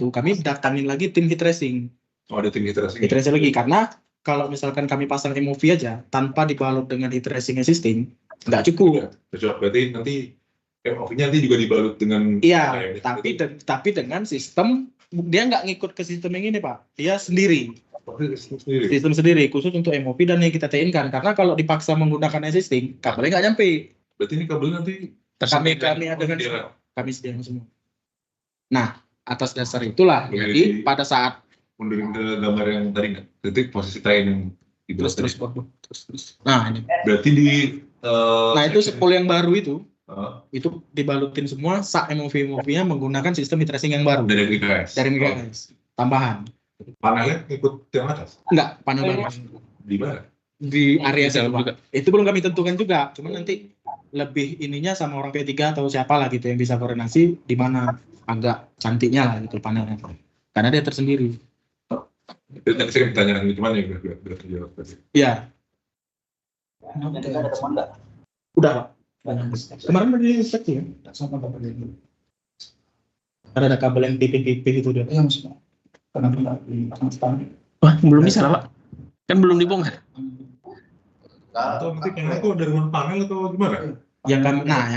Tuh, kami datangin lagi tim heat tracing. Oh, ada tim heat tracing. Heat tracing lagi karena kalau misalkan kami pasang MOV aja tanpa dibalut dengan heat tracing existing, nggak cukup. Berarti nanti MOV-nya nanti juga dibalut dengan. Iya, tapi dengan sistem dia nggak ngikut ke sistem yang ini, Pak. Dia sendiri. Sistem sendiri khusus untuk MOV dan yang kita TIN kan. Karena kalau dipaksa menggunakan existing, kabelnya nggak nyampe. Berarti ini kabelnya nanti kami ada dengan kami sediakan semua. Nah, atas dasar itulah jadi pada saat mundurin ke gambar yang tadi nggak, titik posisi TIN yang terus. Nah, ini. Berarti di nah itu spool yang baru itu dibalutin semua sak MOV-nya menggunakan sistem heat tracing yang baru dari MKS. Tambahan. Panelnya ikut yang atas? Enggak, panel baru. Di mana? Di area dalam juga. Itu belum kami tentukan juga. Cuman nanti lebih ininya sama orang P3 atau siapa lah gitu yang bisa koordinasi di mana agak cantiknya lah gitu panelnya. Karena dia tersendiri. Itu nanti saya bertanya gimana ya biar terjawab tadi. Iya. Udah, Pak. Kemarin udah diinspeksi ya? Karena ada kabel yang tipis-tipis itu dia. Iya, maksudnya. Kenapa nggak dipasang? Wah, belum bisa lah, Pak. Kan belum dibongkar. Atau nanti panel itu dari panel atau gimana? Yang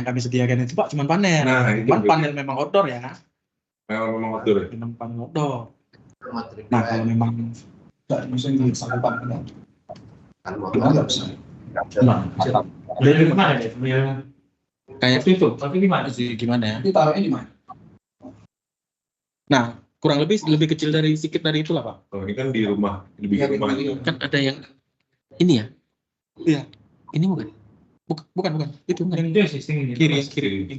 kami sediakan itu Pak cuma panel. Cuman panel memang outdoor ya. Memang outdoor ya? Memang panel outdoor. Nah kalau memang Nggak, misalnya di saluran kan? Nggak bisa. Dari mana ya? Kayak itu, tapi gimana sih? Gimana ya? Ditaruhnya di mana? Nah, kurang lebih kecil dari sedikit dari itulah Pak. Oh, ini kan di rumah, dibikin rumah. Kan ada yang ini ya? Iya. Ini bukan? Bukan. Itu yang kiri.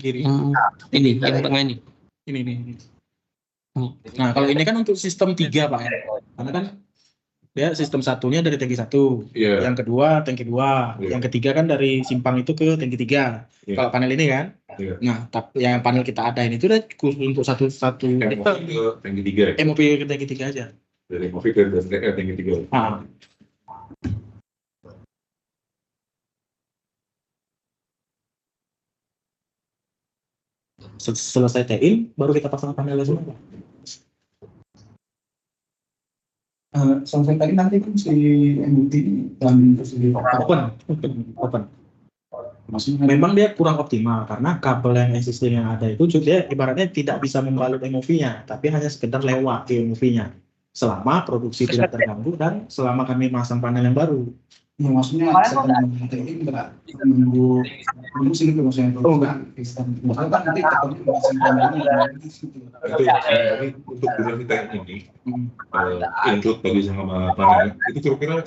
Ini yang tengah ini. Ini. Nah, kalau ini kan untuk sistem 3 Pak ya. Karena kan dia sistem satunya dari tangki 1, yang kedua tangki 2, yang ketiga kan dari simpang itu ke tangki 3. Kalau panel ini kan. Nah, yang panel kita ada ini itu udah khusus untuk satu MOV ke tangki 3 ya? MOV ke tangki 3 aja. Dari MOV ke tangki 3. Selesai TIN, baru kita pasang panelnya semua. Selesai tadi nanti kan si MUT dan si open. Maksudnya memang dia kurang optimal karena kabel yang existing yang ada itu dia ibaratnya tidak bisa membalut MOV-nya, tapi hanya sekedar lewat ke MOV-nya. Selama produksi tidak terganggu dan selama kami masang panel yang baru. Ya, maksudnya setelah ini enggak menunggu sini maksudnya. Oh enggak. Bahkan kan nanti ketemu masing panelnya itu untuk bulan kita ini include bagi sama panel itu kira-kira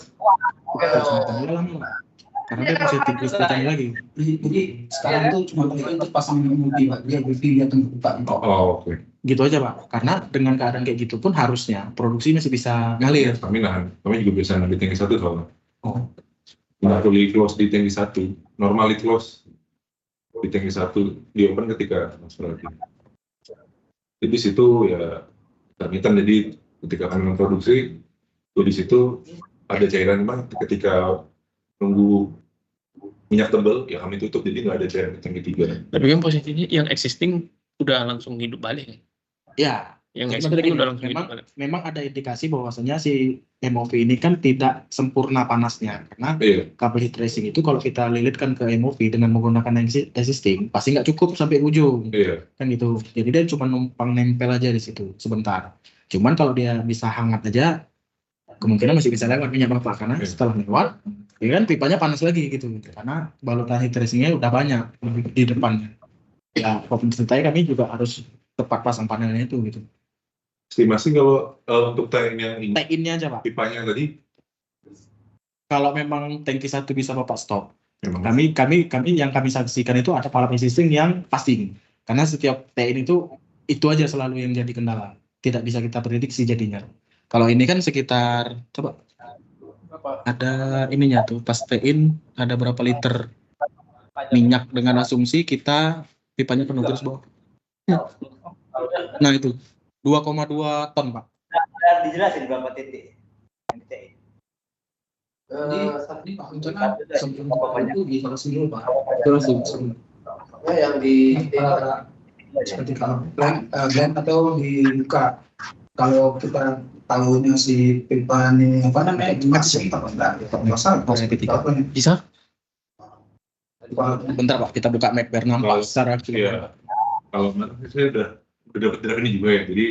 karena dia masih tinggi sekali lagi. Jadi sekarang itu cuma untuk pasang MUT Pak, dia berpilih atau buka. Oke. Gitu aja Pak. Karena dengan keadaan kayak gitu pun harusnya produksi masih bisa ngalir. Kami juga bisa di tangki 1 soalnya. Nggak fully close di tangki 1, normally close di tangki 1, di open ketika transfer lagi. Jadi di situ ya intermittent, jadi ketika kami memproduksi di situ ada cairan memang ketika nunggu minyak tebal ya kami tutup, jadi nggak ada cairan di tangki 3. Tapi kan posisinya yang existing udah langsung hidup balik. Ya. Yang existing udah langsung hidup balik. Memang ada indikasi bahwasanya si MOV ini kan tidak sempurna panasnya karena kabel heat tracing itu kalau kita lilitkan ke MOV dengan menggunakan existing pasti nggak cukup sampai ujung. Kan gitu. Jadi dia cuma numpang nempel aja di situ sebentar. Cuman kalau dia bisa hangat aja kemungkinan masih bisa lewat minyak Bapak karena setelah lewat ya kan pipanya panas lagi gitu karena balutan heat tracingnya udah banyak di depannya. Ya, ceritanya kami juga harus tepat pasang panelnya itu gitu. Estimasi kalau untuk TIN-nya aja Pak. Pipanya tadi. Kalau memang tangki 1 bisa Bapak stop. Kami yang kami saksikan itu ada pola existing yang passing. Karena setiap TIN itu aja selalu yang jadi kendala. Tidak bisa kita prediksi jadinya. Kalau ini kan sekitar coba ada ininya tuh pas TIN ada berapa liter minyak dengan asumsi kita pipanya penuh terus bawah. Nah itu 2,2 ton Pak. Dijelasin berapa titik? Tadi Pak rencana sebelum itu dijelasin dulu Pak. Yang di seperti kalau blend atau dibuka. kalau kita tahunya si pipa ini apa namanya masih apa enggak masalah Bisa? Bentar Pak, kita buka map biar nampak secara Iya. Kalau saya udah dapat draft ini juga ya. Jadi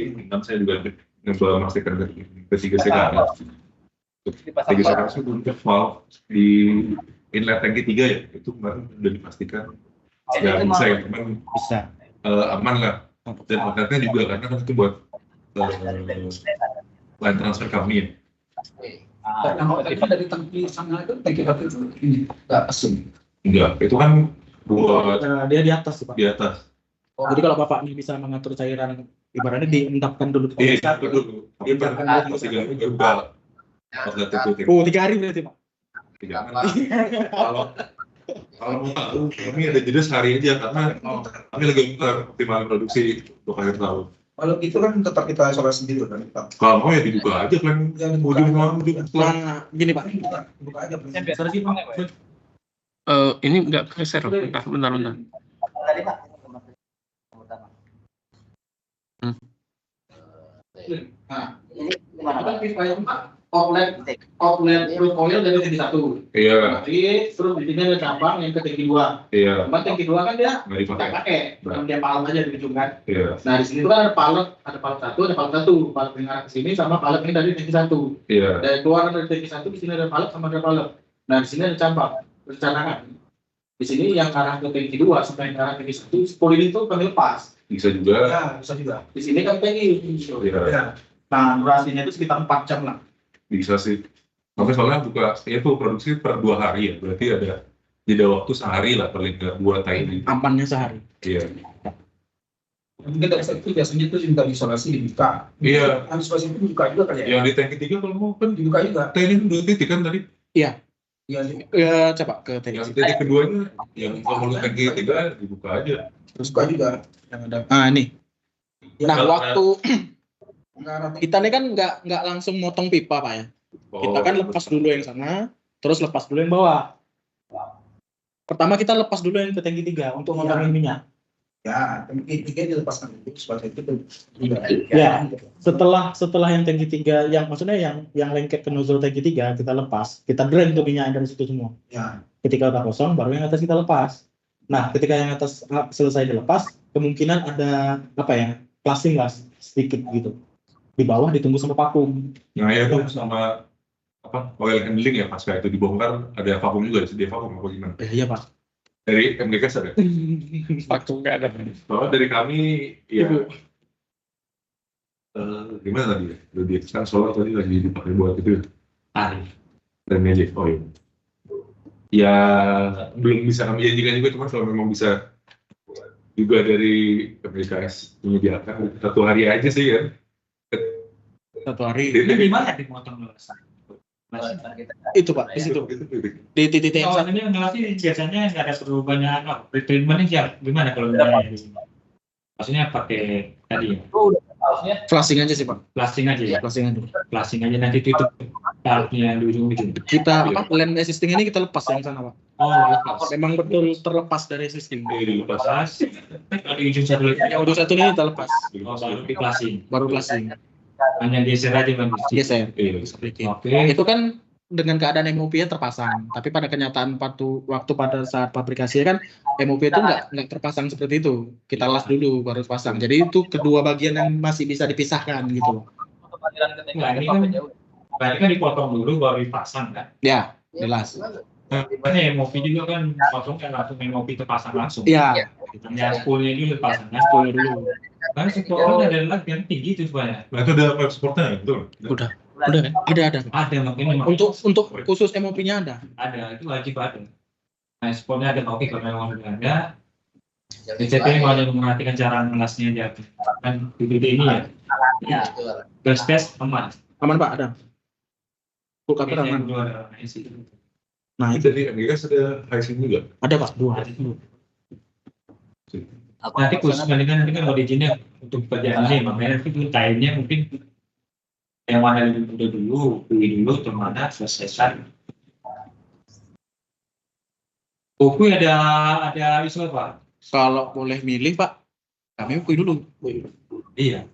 saya juga nyoba memastikan ketiga saya ada. Ketiga saya itu valve di inlet tangki 3 ya. Itu kemarin udah dipastikan. Ya bisa ya, teman bisa. Aman lah. Dan outletnya juga karena kan itu buat line transfer kami ya. Itu dari tangki sana itu tangki itu ini nggak asum. Enggak, itu kan buat Dia di atas Pak. di atas. Jadi kalau Bapak ini bisa mengatur cairan, ibaratnya diendapkan dulu ke Iya, dulu. Dia pernah masih gagal juga. Outlet itu. Oh, 3 hari berarti Pak. Jangan. Kalau mau tahu, kami ada jeda sehari aja karena kami lagi optimal produksi untuk akhir tahun. Kalau itu kan tetap kita isolasi sendiri kan Pak. Kalau mau ya dibuka aja kan ujung. Gini Pak. Buka aja. Ini nggak geser, bentar. Tadi Pak. Nah, Ini gimana Pak? pipa yang outlet crude oil dari tangki 1. Iya, Jadi terus di sini ada cabang yang ke tangki 2. iya. Cuma tangki 2 kan dia Nggak dipakai. nggak pakai, cuma dia palet aja di ujung kan. Iya, Nah di sini tuh kan ada palet 1, palet yang arah ke sini sama palet ini dari tangki 1. iya. Dari keluar dari tangki 1 di sini ada palet sama ada palet. Nah di sini ada cabang, rencanakan. Di sini yang arah ke tangki 2 sampai yang arah ke tangki 1, spoiling itu kami lepas. Bisa juga. Ya bisa juga. Di sini kan tangki. Iya. Ya. Nah durasinya itu sekitar 4 jam lah. Bisa sih. Tapi soalnya buka itu produksi per 2 hari ya. Berarti ada jeda waktu sehari lah paling nggak buat ini. Amannya sehari. Iya. Mungkin dari situ biasanya itu juga isolasi dibuka. Iya. Isolasi itu dibuka juga kali ya. Yang di tangki 3 kalau mau kan Dibuka juga. ini 2 titik kan tadi. Iya. Coba ke Yang tadi. titik keduanya yang kalau tangki 3 dibuka aja. Terus buka juga. Yang ada. Ini. Nah, Kalau- waktu Nah, kita nih kan nggak langsung motong pipa Pak ya. Kita kan lepas dulu yang sana, terus lepas dulu yang bawah. Pertama kita lepas dulu yang ke tangki 3 untuk ngotongin minyak. ya, tangki 3 dilepaskan dulu supaya itu Ya. Setelah yang tangki 3, yang maksudnya yang lengket ke nozzle tangki 3 kita lepas, kita drain tuh minyak dari situ semua. Ya. Ketika udah kosong, baru yang atas kita lepas. Nah, ketika yang atas selesai dilepas, kemungkinan ada plasing lah sedikit gitu. Di bawah ditunggu sama vakum. Nah ya itu sama oil handling ya pasca itu dibongkar ada vakum juga sedia vakum apa gimana? Iya Pak. Dari MDKS ada? Vakum nggak ada. Bahwa dari kami ya gimana tadi ya? Lebih kan solar tadi lagi dipakai buat itu ya? Dan aja. Oh iya. Ya belum bisa kami janjikan juga cuma kalau memang bisa juga dari MDKS menyediakan 1 hari aja sih ya. 1 hari. Ini di mana dimotong ngelasi? Itu Pak, di situ. Di titik yang Kalau sana. ini ngelasi biasanya nggak ada perubahan treatmentnya siap. Gimana kalau misalnya di sini? Maksudnya pakai tadi ya, Flashing aja sih Pak. plastik aja ya, Flashing aja. plastik aja nanti tutup valve-nya di ujung-ujung. Kita land existing ini kita lepas yang sana Pak. Oh, lepas. Memang betul terlepas dari existing. Dilepas. Kalau di ujung satu lagi, Yang udah satu ini kita lepas. oh, baru di plastik. Baru flashing. Hanya geser aja bang. Geser. Iya. Sedikit. Oke. Itu kan dengan keadaan MOP-nya terpasang, tapi pada kenyataan waktu pada saat pabrikasinya kan MOP itu nggak terpasang seperti itu. Kita las dulu baru pasang. Jadi itu kedua bagian yang masih bisa dipisahkan gitu. Nah, ini kan berarti kan dipotong dulu baru dipasang kan. Ya, jelas. Makanya MOP juga kan potong kan langsung MOP terpasang langsung. Ya, Hanya spoolnya dulu dipasang kan. spoiler dulu. Karena spoolnya ada lag yang tinggi itu sebenarnya. Nah itu ada web supportnya ya, betul? Udah kan? Ada. Ada makanya Untuk khusus MOP-nya ada. itu wajib ada. Nah, spoolnya ada oke kalau memang udah ada. DCP kalau ada memperhatikan cara ngelasnya dia kan PPT ini ya. Gas test aman. Aman Pak, ada. Full cover Yang aman. kedua ada IC. Nah, Itu itu dari MDKS ada high juga. ada Pak, 2. Nanti khusus nanti kan mau izinnya untuk pekerjaan ini makanya nanti itu time-nya mungkin yang mana udah dulu, pilih dulu termana selesaikan. Buku ada isu apa? Kalau boleh milih Pak, kami ukui dulu. Iya.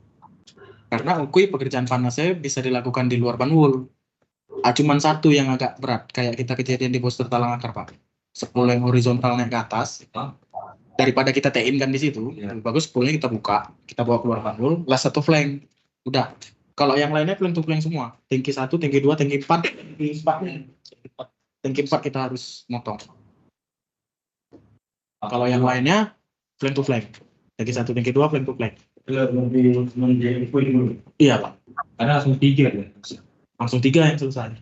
Karena ukui pekerjaan panasnya bisa dilakukan di luar panwul. Cuman satu yang agak berat, kayak kita kejadian di booster talang akar Pak. 10 yang horizontal naik ke atas, daripada kita tein kan di situ, bagus 10-nya kita buka, kita bawa keluar panwul, last satu flank, udah. Kalau yang lainnya flank to flank semua, tangki 1, tangki 2, tangki 4, tangki 4 kita harus motong. Kalau yang lainnya flank to flank, tangki 1, tangki 2, flank to flank. Iya Pak. Karena langsung 3 ya. Langsung 3 yang selesai.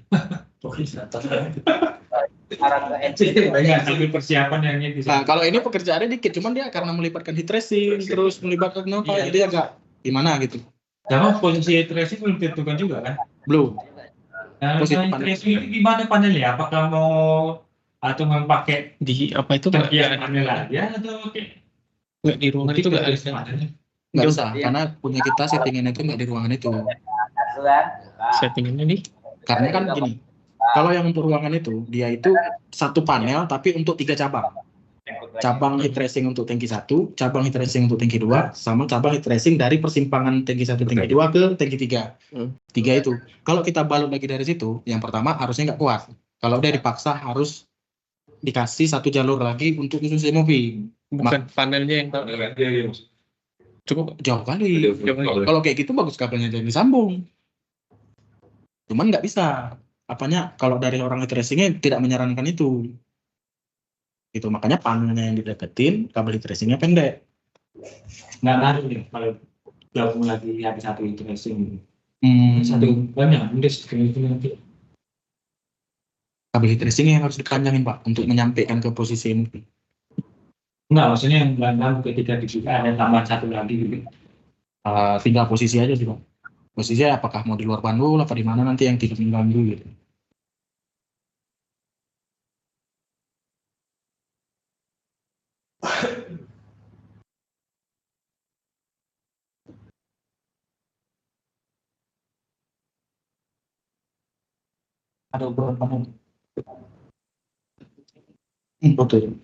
Sambil persiapan yang ini. Nah, kalau ini pekerjaannya dikit, cuman dia karena melibatkan heat tracing, terus melibatkan apa, jadi agak gimana gitu. Sama posisi heat tracing belum ditentukan juga kan? Belum. Nah, Posisi heat tracing itu gimana panelnya? Apakah mau atau memakai Di apa itu bagian panel aja atau pakai nggak di ruangan itu nggak ada. Nggak usah, karena punya kita settingan itu nggak di ruangan itu. Settingannya nih. Karena kan gini, kalau yang untuk ruangan itu, dia itu satu panel tapi untuk 3 cabang. Cabang heat tracing untuk tangki 1, cabang heat tracing untuk tangki 2, sama cabang heat tracing dari persimpangan tangki 1, tangki 2 ke tangki 3. 3 itu. Kalau kita balut lagi dari situ, yang pertama harusnya nggak kuat. Kalau dia dipaksa harus dikasih satu jalur lagi untuk khusus MOV. Bukan panelnya yang tahu. Cukup jauh kali. Kalau kayak gitu bagus kabelnya jadi disambung. Cuman nggak bisa. Apanya kalau dari orang heat tracingnya tidak menyarankan itu. Itu makanya panelnya yang dideketin, kabel heat tracingnya pendek. nggak ngaruh nih kalau gabung lagi habis satu heat tracing. Hmm, Satu banyak, udah itu nanti. kabel heat tracing yang harus dipanjangin Pak untuk menyampaikan ke posisi MOV. Enggak, maksudnya yang belakang ketika dibuka ada tambahan satu lagi gitu. Tinggal posisi aja sih Pak. Posisinya apakah mau di luar panwul apa di mana nanti yang tidak mengganggu gitu. Ada beberapa panel. Betul.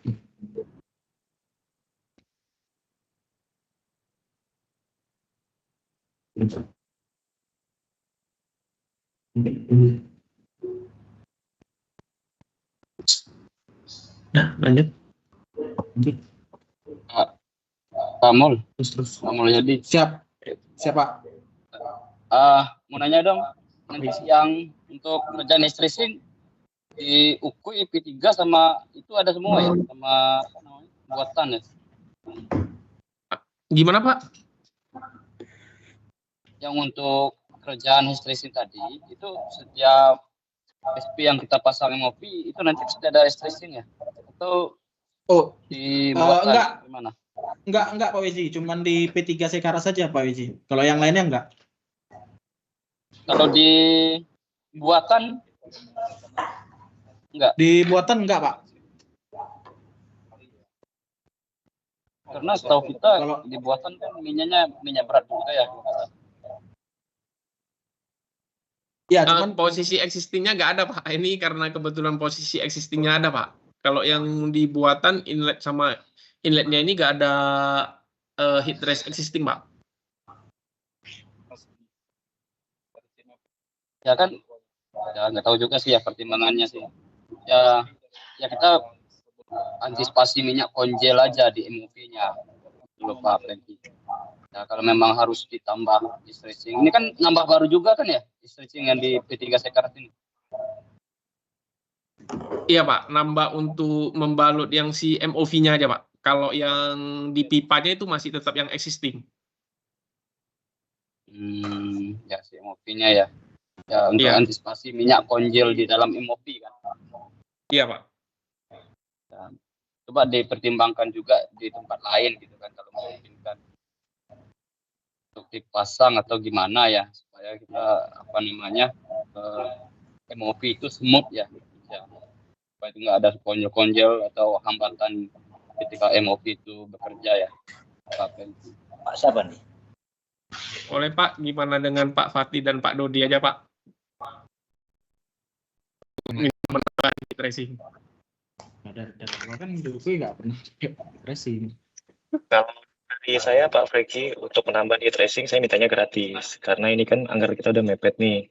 Nah, lanjut. Pak Mul, Terus. Pak Mul jadi. Siapa? Mau nanya dong, nanti siang untuk kerjaan heat tracing di UKUI P3 sama itu ada semua ya, sama apa namanya, buatan ya. Gimana Pak? Yang untuk kerjaan heat tracing tadi itu setiap SP yang kita pasang MOV itu nanti sudah ada heat tracing ya? Atau di buatan enggak. gimana? Enggak Pak Wiji, cuman di P3 Sekara saja Pak Wiji. Kalau yang lainnya enggak. Kalau di buatan enggak? Di buatan enggak Pak. Karena setahu kita kalau di buatan kan minyak berat juga ya. Ya, cuman posisi existingnya nggak ada Pak. Ini karena kebetulan posisi existingnya ada Pak. Kalau yang di buatan inlet sama inletnya ini nggak ada heat trace existing Pak. Ya kan, ya nggak tahu juga sih ya pertimbangannya sih. Ya kita antisipasi minyak konjel aja di MOV-nya. Lupa lagi. Nah, kalau memang harus ditambah stretching, ini kan nambah baru juga kan ya, stretching yang di P3 Sekar ini. Iya Pak, nambah untuk membalut yang si MOV-nya aja Pak. Kalau yang di pipanya itu masih tetap yang existing. Ya si MOV-nya ya. Ya untuk antisipasi minyak konjel di dalam MOV kan. Iya Pak. Ya, coba dipertimbangkan juga di tempat lain gitu kan kalau memungkinkan. Untuk dipasang atau gimana ya supaya kita MOV itu smooth ya supaya itu nggak ada konjel-konjel atau hambatan ketika MOV itu bekerja ya. Pak siapa nih? Oleh Pak, gimana dengan Pak Fatih dan Pak Dodi aja Pak? Gimana tracing? Dari awal kan dulu nggak pernah tracing. Dari saya Pak Franky untuk menambah heat tracing saya mintanya gratis karena ini kan anggaran kita udah mepet nih.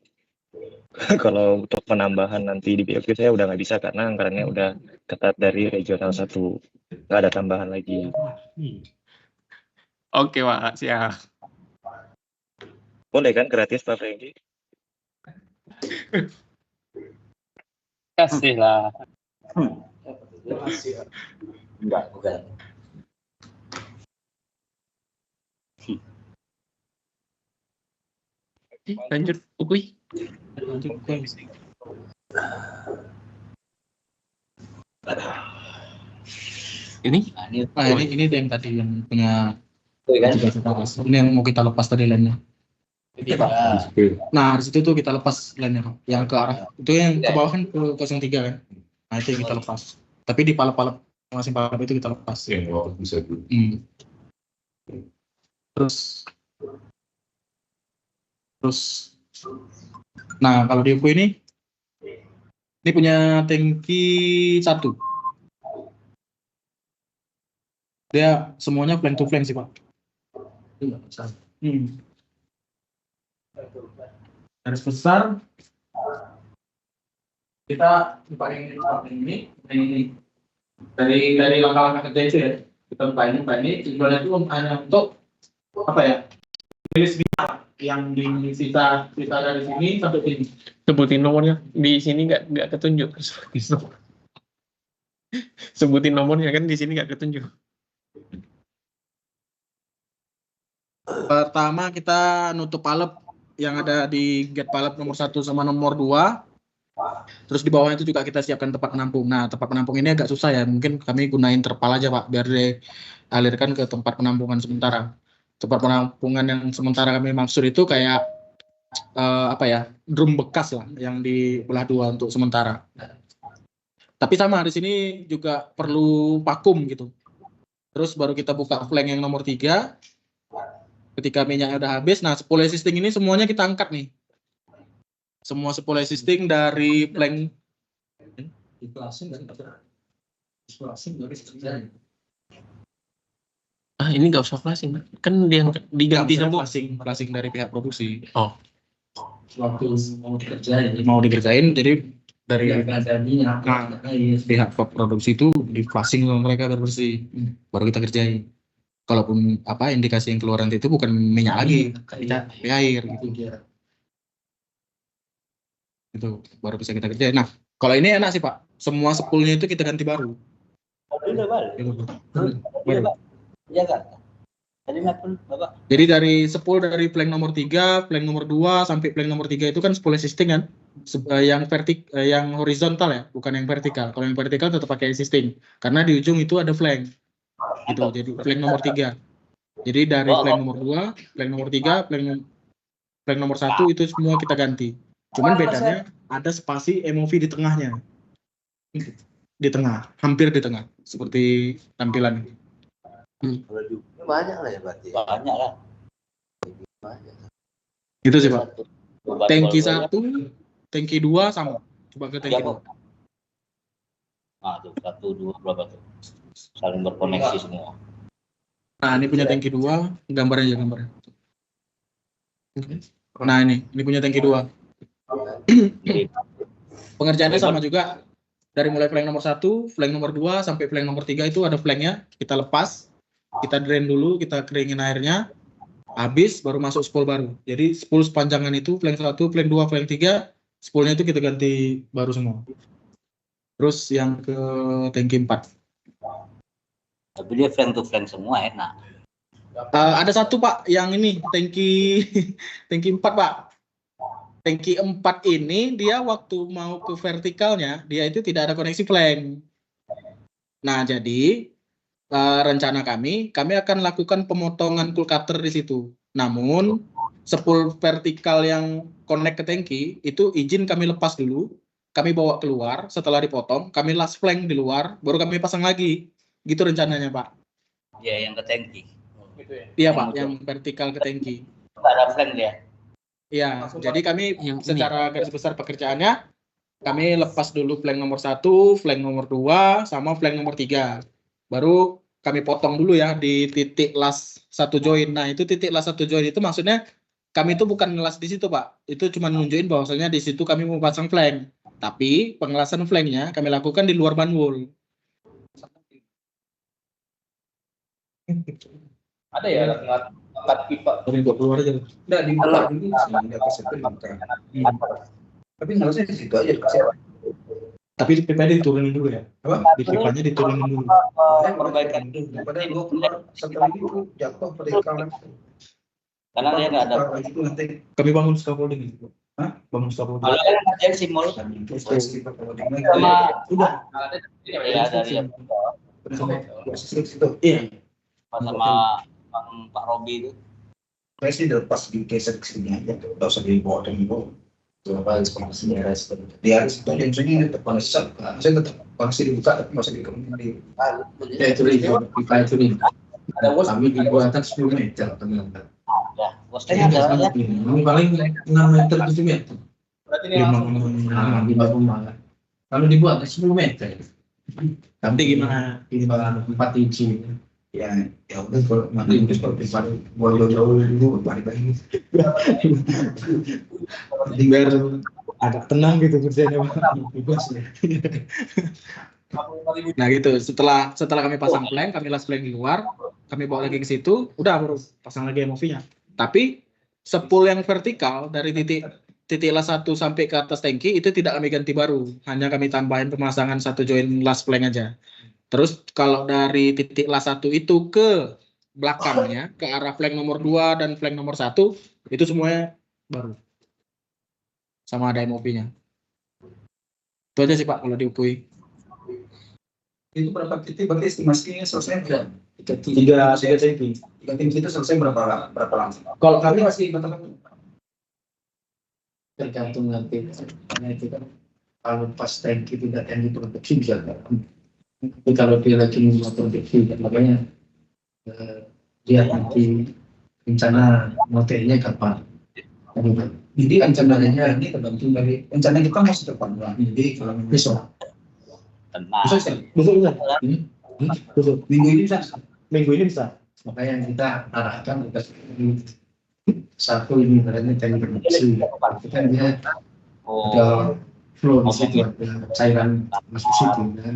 Kalau untuk penambahan nanti di BOQ saya udah nggak bisa karena anggarannya udah ketat dari regional 1, nggak ada tambahan lagi. Oke Pak, siap. Boleh kan gratis Pak Franky? Kasih lah. Enggak, bukan. Lanjut Ukui. Ini? Ini yang tadi yang punya Kan? ini yang mau kita lepas tadi lainnya. Nah, di situ tuh kita lepas lainnya, yang ke arah itu yang ke bawah kan ke 03 kan. Nah, itu yang kita lepas. Tapi di palap-palap masing palap itu kita lepas. Yang bawah bisa dulu. Terus nah, kalau di UFO ini punya tangki 1. Dia semuanya flank to flank sih, Pak. Garis besar kita paling ini dari langkah-langkah kerja itu ya, kita buka ini tujuannya itu hanya untuk apa ya, rilis bintang yang di sisa dari sini sampai sini. Sebutin nomornya di sini nggak ketunjuk. Sebutin nomornya kan di sini nggak ketunjuk. Pertama kita nutup palep yang ada di gate palep nomor 1 sama nomor 2. Terus di bawahnya itu juga kita siapkan tempat penampung. Nah, tempat penampung ini agak susah ya. Mungkin kami gunain terpal aja, Pak, biar dialirkan ke tempat penampungan sementara. Tempat penampungan yang sementara kami maksud itu kayak drum bekas lah yang di belah 2 untuk sementara. Tapi sama di sini juga perlu vakum gitu. Terus baru kita buka flank yang nomor 3. Ketika minyaknya udah habis, nah spool assisting ini semuanya kita angkat nih. Semua spool assisting dari flank ini nggak usah flashing, kan dia diganti semua. Flashing dari pihak produksi. Oh. Waktu mau dikerjain, jadi dari pihak produksi itu di flashing sama mereka bersih, baru kita kerjain. Kalaupun indikasi yang keluar nanti itu bukan minyak lagi, air gitu. Itu baru bisa kita kerjain. Nah, kalau ini enak sih Pak, semua spoolnya itu kita ganti baru. Iya kan? Bapak. Jadi dari spool dari flank nomor 3, flank nomor 2 sampai flank nomor 3 itu kan spool assisting kan, yang yang horizontal ya, bukan yang vertikal. Kalau yang vertikal tetap pakai assisting, karena di ujung itu ada flank. Gitu. Jadi flank nomor 3. Jadi dari flank nomor 2, flank nomor 3, flank nomor 1 itu semua kita ganti. Cuman bedanya ada spasi MOV di tengahnya. Di tengah, hampir di tengah, seperti tampilan ini. Banyak lah ya berarti. Banyak lah. Itu sih Pak. Tangki 1, tangki 2 sama. Coba ke tangki 2. Nah, tuh 1, 2 berapa tuh? Saling berkoneksi semua. Nah, ini punya tangki 2, gambarnya. Nah, ini punya tangki 2. Pengerjaannya sama juga. Dari mulai flank nomor 1, flank nomor 2 sampai flank nomor 3 itu ada flanknya. Kita lepas, kita drain dulu, kita keringin airnya. Habis baru masuk spool baru. Jadi spool sepanjangan itu flank 1, flank 2, flank 3, spoolnya itu kita ganti baru semua. Terus yang ke tangki 4. Tapi dia flank to flank semua enak. Ada satu Pak, yang ini tangki 4 Pak. Tangki 4 ini dia waktu mau ke vertikalnya dia itu tidak ada koneksi flank. Nah, jadi rencana kami akan lakukan pemotongan cool cutter di situ. Namun spool vertikal yang connect ke tangki itu izin kami lepas dulu, kami bawa keluar, setelah dipotong kami last flank di luar, baru kami pasang lagi. Gitu rencananya Pak. Iya, yang ke tangki. Iya Pak, yang vertikal ke tangki. Enggak ada flank dia. Iya, jadi kami secara garis besar pekerjaannya kami lepas dulu flank nomor 1, flank nomor 2, sama flank nomor 3. Baru kami potong dulu ya di titik last 1 join. Nah, itu titik last 1 join itu maksudnya kami itu bukan ngelas di situ, Pak. Itu cuma nunjukin bahwasanya di situ kami mau pasang flank. Tapi pengelasan flanknya kami lakukan di luar banwall. Ada ya angkat pipa. Kami buat keluar aja. Enggak dibuka dulu sih, enggak bisa dibuka. Tapi harusnya di situ aja dikasih. Tapi di pipa diturunin dulu ya. Apa? Di pipanya diturunin dulu. Perbaikan Daripada gua keluar setelah itu jatuh pada kanan. karena dia nggak ada. Itu nanti Kami bangun scaffolding itu. Hah? Bangun scaffolding. Kalau yang ngerjain simul sama udah ya dari itu. Iya. sama Pak Robi itu. Saya sih lepas di geser ke sini aja, nggak usah dibawa dan dibawa. Coba seperti sejarah seperti itu. Di atas itu yang sini tetap panas. Saya tetap panas dibuka, tapi masih dikembali. Ya itu pipa itu nih. Ada bos. Kami dibuatkan 10 meter teman-teman. Ya, bosnya ada ya. Paling 6 meter 7 meter. Berarti ini Rumah. Kalau dibuat 10 meter. Nanti gimana? Ini malah 4 inci. Ya udah kalau nanti seperti pada boleh jauh dulu balik lagi. Biar agak tenang gitu kerjanya. Bebas ya. Nah gitu, setelah kami pasang plank, kami las plank di luar, kami bawa lagi ke situ, udah baru pasang lagi MOV-nya. Tapi spool yang vertikal dari titik las 1 sampai ke atas tangki itu tidak kami ganti baru, hanya kami tambahin pemasangan 1 join las plank aja. Terus kalau dari titik las 1 itu ke belakangnya, ke arah flank nomor 2 dan flank nomor 1, itu semuanya baru. Sama ada MOV-nya. Itu aja sih Pak kalau diukui. Itu berapa titik berarti estimasinya selesai udah 3 titik. 3 titik itu selesai berapa lama? Kalau Kami masih tergantung nanti karena itu kan kalau pas tangki tidak tangki produksi bisa tapi kalau dia lagi mau produksi makanya dia nanti rencana motelnya kapan. Jadi rencananya ini tergantung dari rencana kita masih depan jadi kalau besok besok minggu ini bisa makanya kita arahkan ke satu ini berarti teknik produksi kita dia ada flow di situ ada cairan masuk situ dan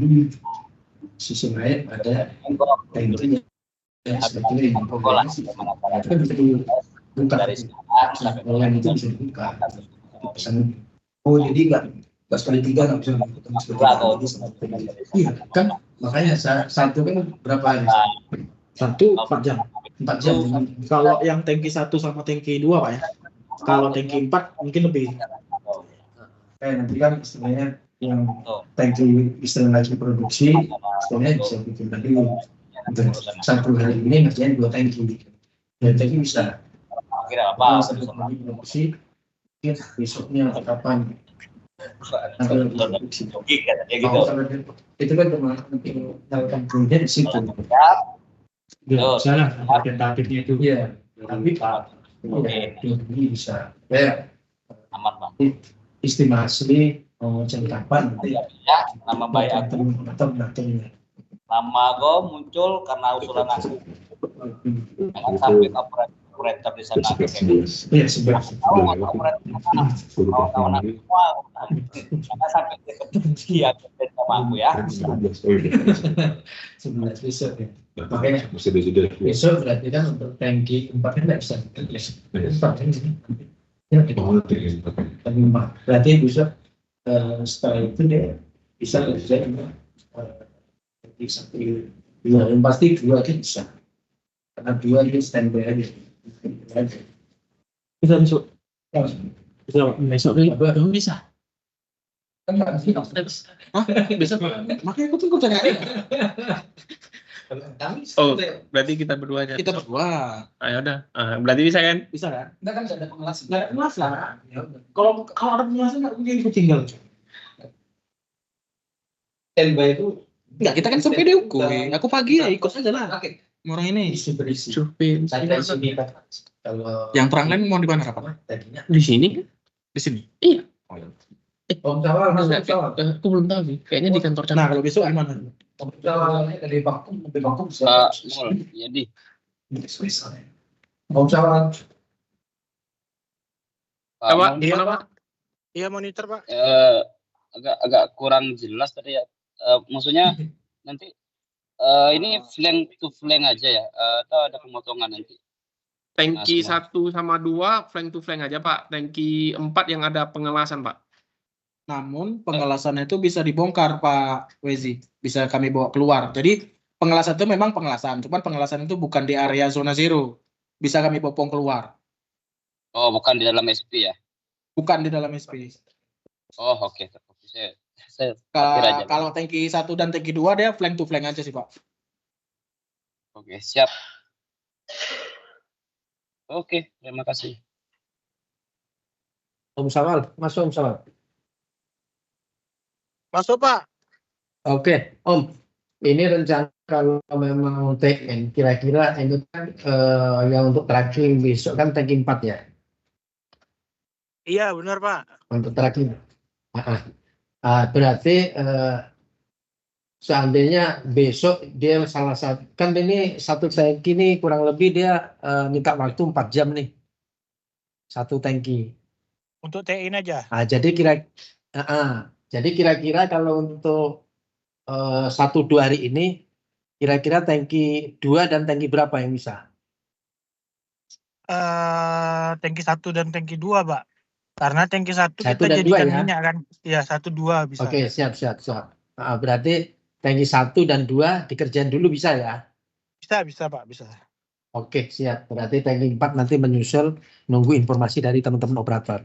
sisi lain ada tanknya sebetulnya yang itu kan bisa dibuka yang itu bisa dibuka pesan jadi nggak sekali 3 nggak bisa iya kan makanya satu kan berapa hari 1 4 jam. 4 jam. Kalau yang tangki 1 sama tangki 2 Pak ya. Kalau tangki 4 mungkin lebih. Nanti kan istilahnya yang tangki istilah lagi produksi, istilahnya bisa bikin lagi untuk 1 hari ini ngerjain 2 tangki. Dan tangki bisa. Kira apa? Produksi mungkin besoknya atau kapan. Itu kan cuma melakukan kemudian di situ. Ya, salah targetnya itu. Iya, tapi ini bisa. Ya, Aman Bang. estimasi jam kapan nanti Ya, nama baik aku. atau nantinya. Nama gue muncul karena usulan aku. Jangan sampai operator di sana. Iya, sebenarnya. Kawan-kawan aku semua. Jangan sampai dia sama aku ya. 11 besok ya. Makanya besok berarti kan untuk tangki 4 kan nggak bisa. 4 kan sih. Ya, tangki 4. Berarti besok setelah itu dia bisa kerja tangki 1. Yang pasti 2 kan bisa. Karena 2 ini standby aja. Bisa besok. Bisa Besok bisa. Kan nggak sih? bisa. Makanya aku tuh tanya. Oh, berarti kita berdua aja. Kita berdua. Ayo udah. Berarti bisa kan? Bisa kan? Enggak kan nggak ada pengelas. Nggak ada pengelas lah. Kalau ada pengelas nggak mungkin ikut tinggal. Standby itu Enggak, kita kan sampai diukui. Aku pagi ya ikut aja lah. Oke. Orang ini. Berisi. Supin. Saya di sini kan. Kalau Yang perang lain mau di mana Pak? tadinya Di sini? Di sini. Om Sawal masuk Sawal. Aku belum tahu sih. Kayaknya di kantor Nah, kalau besok gimana? Dari vakum Pak Mul, ya di. Mau jawab. Pak Pak, Mul, gimana Pak? Iya monitor Pak. agak kurang jelas tadi ya. Maksudnya nanti ini flank to flank aja ya, atau ada pemotongan nanti? Tangki Nah, 1 sama 2 flank to flank aja Pak. Tangki 4 yang ada pengelasan Pak. Namun pengelasannya itu bisa dibongkar Pak Wezi, bisa kami bawa keluar. Jadi pengelasan itu memang pengelasan, cuman pengelasan itu bukan di area zona zero, bisa kami bopong keluar. Oh, bukan di dalam SP ya? Bukan di dalam SP. Oh, oke. Saya khawatir aja. Kalau tangki 1 dan tangki 2 dia flank to flank aja sih Pak. Oke, siap. Oke, terima kasih. Om Sawal, masuk Om Sawal. Masuk Pak. Oke, Om. Ini rencana kalau memang TN, kira-kira itu kan yang untuk tracking besok kan tangki 4 ya? Iya benar Pak. Untuk tracking. Berarti seandainya besok dia salah satu, kan ini satu tangki ini kurang lebih dia minta waktu 4 jam nih. Satu tangki. Untuk TIN aja. Jadi kira-kira kalau untuk 1-2 hari ini, kira-kira tangki 2 dan tangki berapa yang bisa? Tangki 1 dan tangki 2 Pak. Karena tangki 1 kita dan jadikan 2 ya? minyak kan. Iya 1-2 bisa. Oke, siap. Berarti tangki 1 dan 2 dikerjain dulu bisa ya? Bisa Pak, bisa. Oke, siap. Berarti tangki 4 nanti menyusul, nunggu informasi dari teman-teman operator.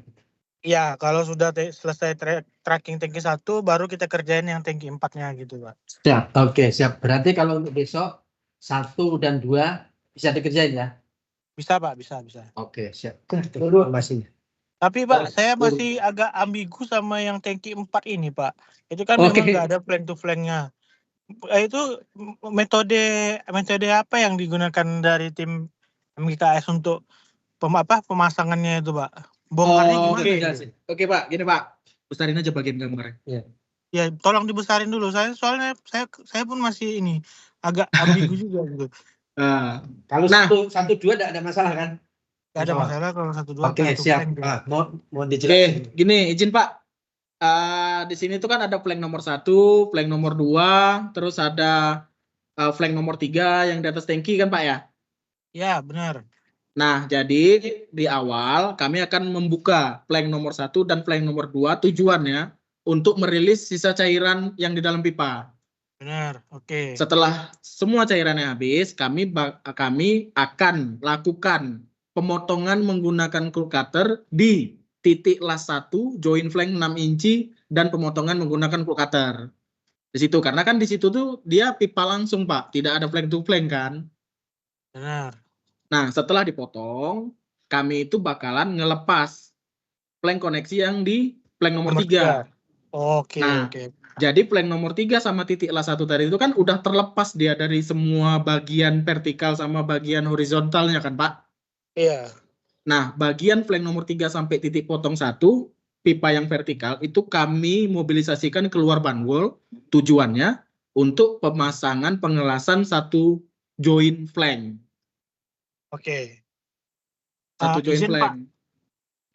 Iya, kalau sudah selesai tracking tangki 1, baru kita kerjain yang tangki 4-nya gitu Pak. Siap, oke, siap. Berarti kalau untuk besok 1 dan 2 bisa dikerjain ya? Bisa Pak, bisa. Oke, siap. Tunggu informasinya. Tapi Pak, saya masih agak ambigu sama yang tangki 4 ini Pak. Itu kan memang nggak ada flank to flank-nya. Itu metode apa yang digunakan dari tim MGKS untuk pemasangannya itu Pak? Bongkarnya gimana? Oke Pak, gini Pak, besarin aja bagian gambarnya. Ya, tolong dibesarin dulu. Soalnya saya pun masih ini agak ambigu juga gitu. Kalau 1-2 tidak ada masalah kan? Gak ada masalah kalau 1-2. Oke, siap. Mau dijelasin. Gini, izin Pak. Di sini tuh kan ada flank nomor 1, flank nomor 2, terus ada flank nomor 3 yang di atas tangki kan Pak ya? Ya, benar. Nah, jadi di awal kami akan membuka flank nomor 1 dan flank nomor 2 tujuannya untuk merilis sisa cairan yang di dalam pipa. Benar, oke. Setelah semua cairannya habis, kami akan lakukan pemotongan menggunakan cool cutter di titik las 1, join flank 6 inci, dan pemotongan menggunakan cool cutter. Di situ, karena kan di situ tuh dia pipa langsung Pak, tidak ada flank to flank kan. Benar. Nah, setelah dipotong, kami itu bakalan ngelepas flank koneksi yang di flank nomor 3. Oke. Jadi flank nomor 3 sama titik las 1 tadi itu kan udah terlepas dia dari semua bagian vertikal sama bagian horizontalnya kan Pak? Iya. Nah, bagian flank nomor 3 sampai titik potong 1, pipa yang vertikal, itu kami mobilisasikan keluar banwall, tujuannya untuk pemasangan pengelasan satu join flank. Oke. Satu join Izin, flank. Pak.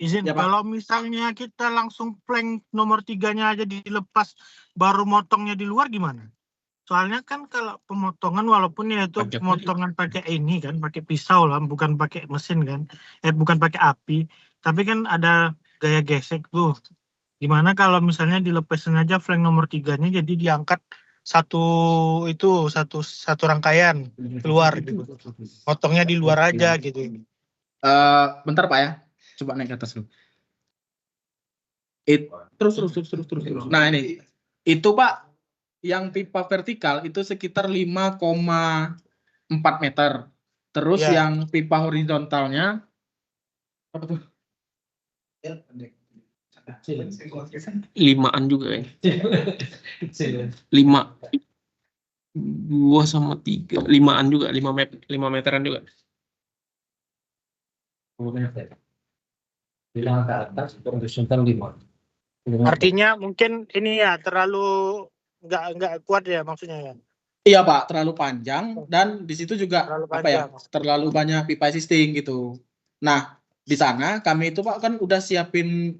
Izin, Ya, Pak. kalau misalnya kita langsung flank nomor 3-nya aja dilepas, baru motongnya di luar gimana? Soalnya kan kalau pemotongan walaupun ya itu pemotongan pakai ini kan, pakai pisau lah, bukan pakai mesin kan, bukan pakai api, tapi kan ada gaya gesek tuh. Gimana kalau misalnya dilepasin aja flank nomor 3-nya jadi diangkat satu rangkaian keluar gitu. Potongnya di luar aja gitu. Bentar Pak ya, coba naik ke atas dulu. Terus. Nah ini, itu Pak, yang pipa vertikal itu sekitar 5,4 meter. Terus yang pipa horizontalnya apa tuh? 5-an juga ya. 5. 2 sama 3. 5-an juga, 5 meteran juga. Bilang ke atas, horizontal 5. Artinya mungkin ini ya terlalu nggak kuat ya maksudnya ya. Iya Pak, terlalu panjang dan di situ juga Terlalu terlalu banyak pipa existing gitu. Nah, di sana kami itu Pak kan udah siapin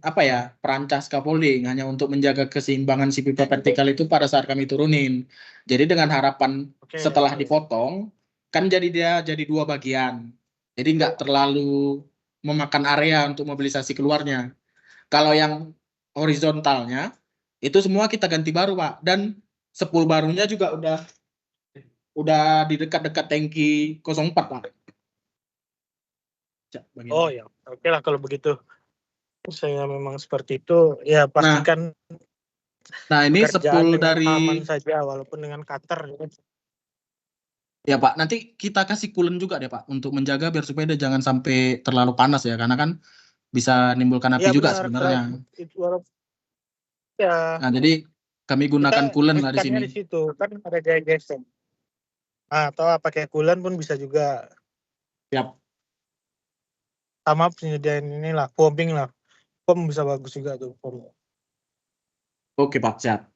perancas scaffolding hanya untuk menjaga keseimbangan si pipa vertikal itu pada saat kami turunin. Jadi dengan harapan setelah dipotong kan dia jadi 2 bagian. Jadi nggak terlalu memakan area untuk mobilisasi keluarnya. Kalau yang horizontalnya itu semua kita ganti baru Pak, dan sepul barunya juga udah di dekat-dekat tangki 04 Pak. Oh ya, oke lah kalau begitu. Saya memang seperti itu, ya pastikan. Nah ini sepul dari aman saja walaupun dengan cutter. Ya Pak, nanti kita kasih coolant juga deh Pak untuk menjaga biar supaya dia jangan sampai terlalu panas ya, karena kan bisa menimbulkan api juga sebenarnya. Ya. Nah jadi kami gunakan coolant lah di sini. Di situ kan ada gesek. Atau pakai coolant pun bisa juga. Siap. Sama penyediaan inilah, foaming lah. Foam bisa bagus juga tuh. Foam. Oke Pak, siap.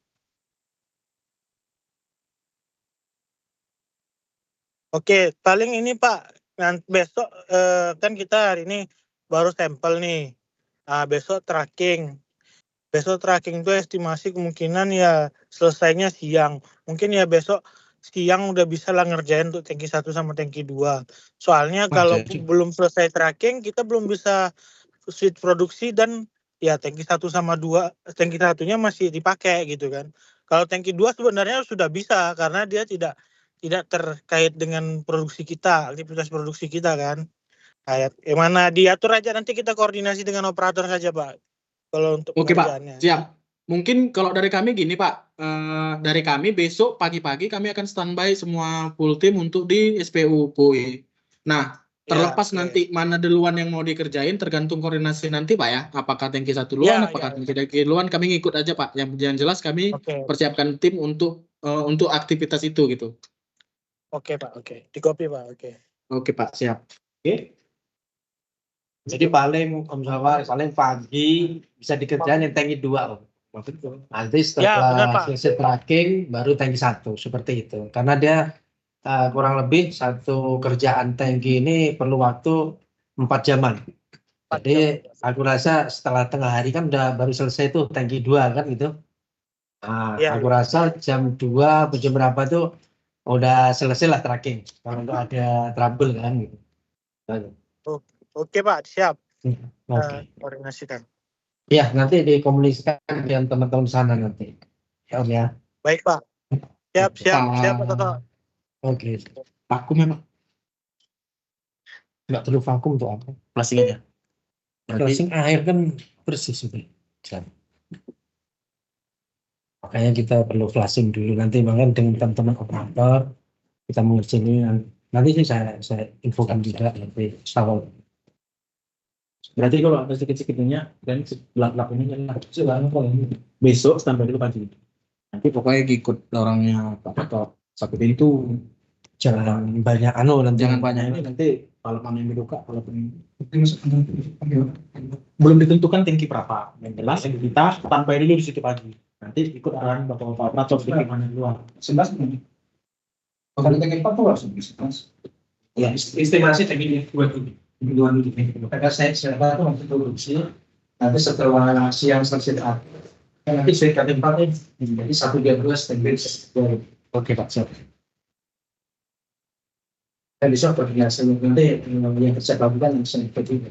Oke, paling ini Pak, besok kan kita hari ini baru sampel nih. Nah, besok tracking. Besok tracking itu estimasi kemungkinan ya selesainya siang. Mungkin ya besok siang udah bisa lah ngerjain untuk tangki 1 sama tangki 2. Soalnya kalau belum selesai tracking, kita belum bisa switch produksi dan ya tangki 1 sama 2, tangki 1-nya masih dipakai gitu kan. Kalau tangki 2 sebenarnya sudah bisa karena dia tidak terkait dengan produksi kita, aktivitas produksi kita kan. Kayak mana diatur aja, nanti kita koordinasi dengan operator saja Pak. Kalau untuk Oke Pak, siap. Mungkin kalau dari kami gini Pak, dari kami besok pagi-pagi kami akan standby semua full tim untuk di SPU PUI. Nah, terlepas nanti mana duluan yang mau dikerjain tergantung koordinasi nanti Pak ya. Apakah tangki 1 duluan, apakah tangki duluan, kami ngikut aja Pak. Yang jelas kami persiapkan tim untuk aktivitas itu gitu. Oke Pak, oke. Di copy Pak, oke. Oke Pak, siap. Oke. Jadi paling Om Sawar, paling pagi bisa dikerjain yang tangki 2 Om. Nanti setelah selesai tracking baru tangki 1 seperti itu. Karena dia kurang lebih satu kerjaan tangki ini perlu waktu 4 jaman. Jadi aku rasa setelah tengah hari kan udah baru selesai tuh tangki 2 kan gitu. Nah, aku rasa jam 2 atau jam berapa tuh udah selesai lah tracking. Kalau nggak ada trouble kan gitu. Oke Pak, siap. Koordinasikan. Ya, nanti dikomunikasikan dengan teman-teman sana nanti. Ya Om ya. Baik Pak. Siap Pak Toto. Oke. Vakum memang. Nggak perlu vakum untuk apa? Plastik aja. Closing air kan bersih sudah. Makanya kita perlu flushing dulu. Nanti makan dengan teman-teman operator kita mengerjakan ini. Nanti sih saya infokan juga nanti awal. Berarti kalau ada sedikit-sedikitnya dan lakunya besok sampai dulu pagi. Nanti pokoknya ikut orangnya Pak Toto. Sakit itu jangan banyak jangan banyak ini nanti kalau mana yang dibuka kalau belum ditentukan tinggi berapa. Yang jelas kita sampai dulu di situ pagi. Nanti ikut arahan Bapak operator sedikit mana luar. 11 kalau tangki 4 tuh harus bisa. Ya, estimasi tangki 2 dulu. Karena saya siapa tuh untuk produksi nanti setelah siang selesai nanti saya katakan Pak jadi 1 jam 2 setengah. Oke Pak, siap. Dan bisa koordinasi nanti yang saya lakukan bisa seperti itu.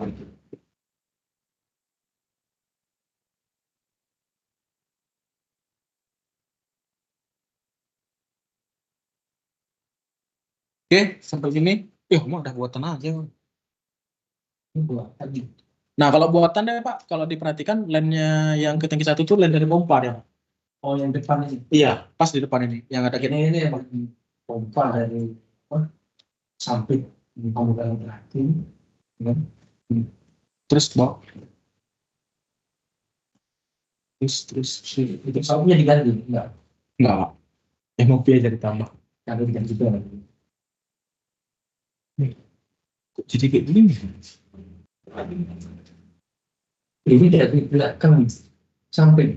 Oke, sampai sini. Mau udah buatan aja. Nah, kalau buatan deh Pak, kalau diperhatikan lemnya yang ke tangki 1 itu lem dari pompa ya. Oh, yang depan ini. Iya, pas di depan ini. Yang ada ini yang pompa dari samping pembukaan berarti. Terus Pak. Terus itu sampingnya diganti enggak Pak. MOP aja ditambah. Ada diganti juga. Kok jadi kayak gini? Ini dari belakang samping.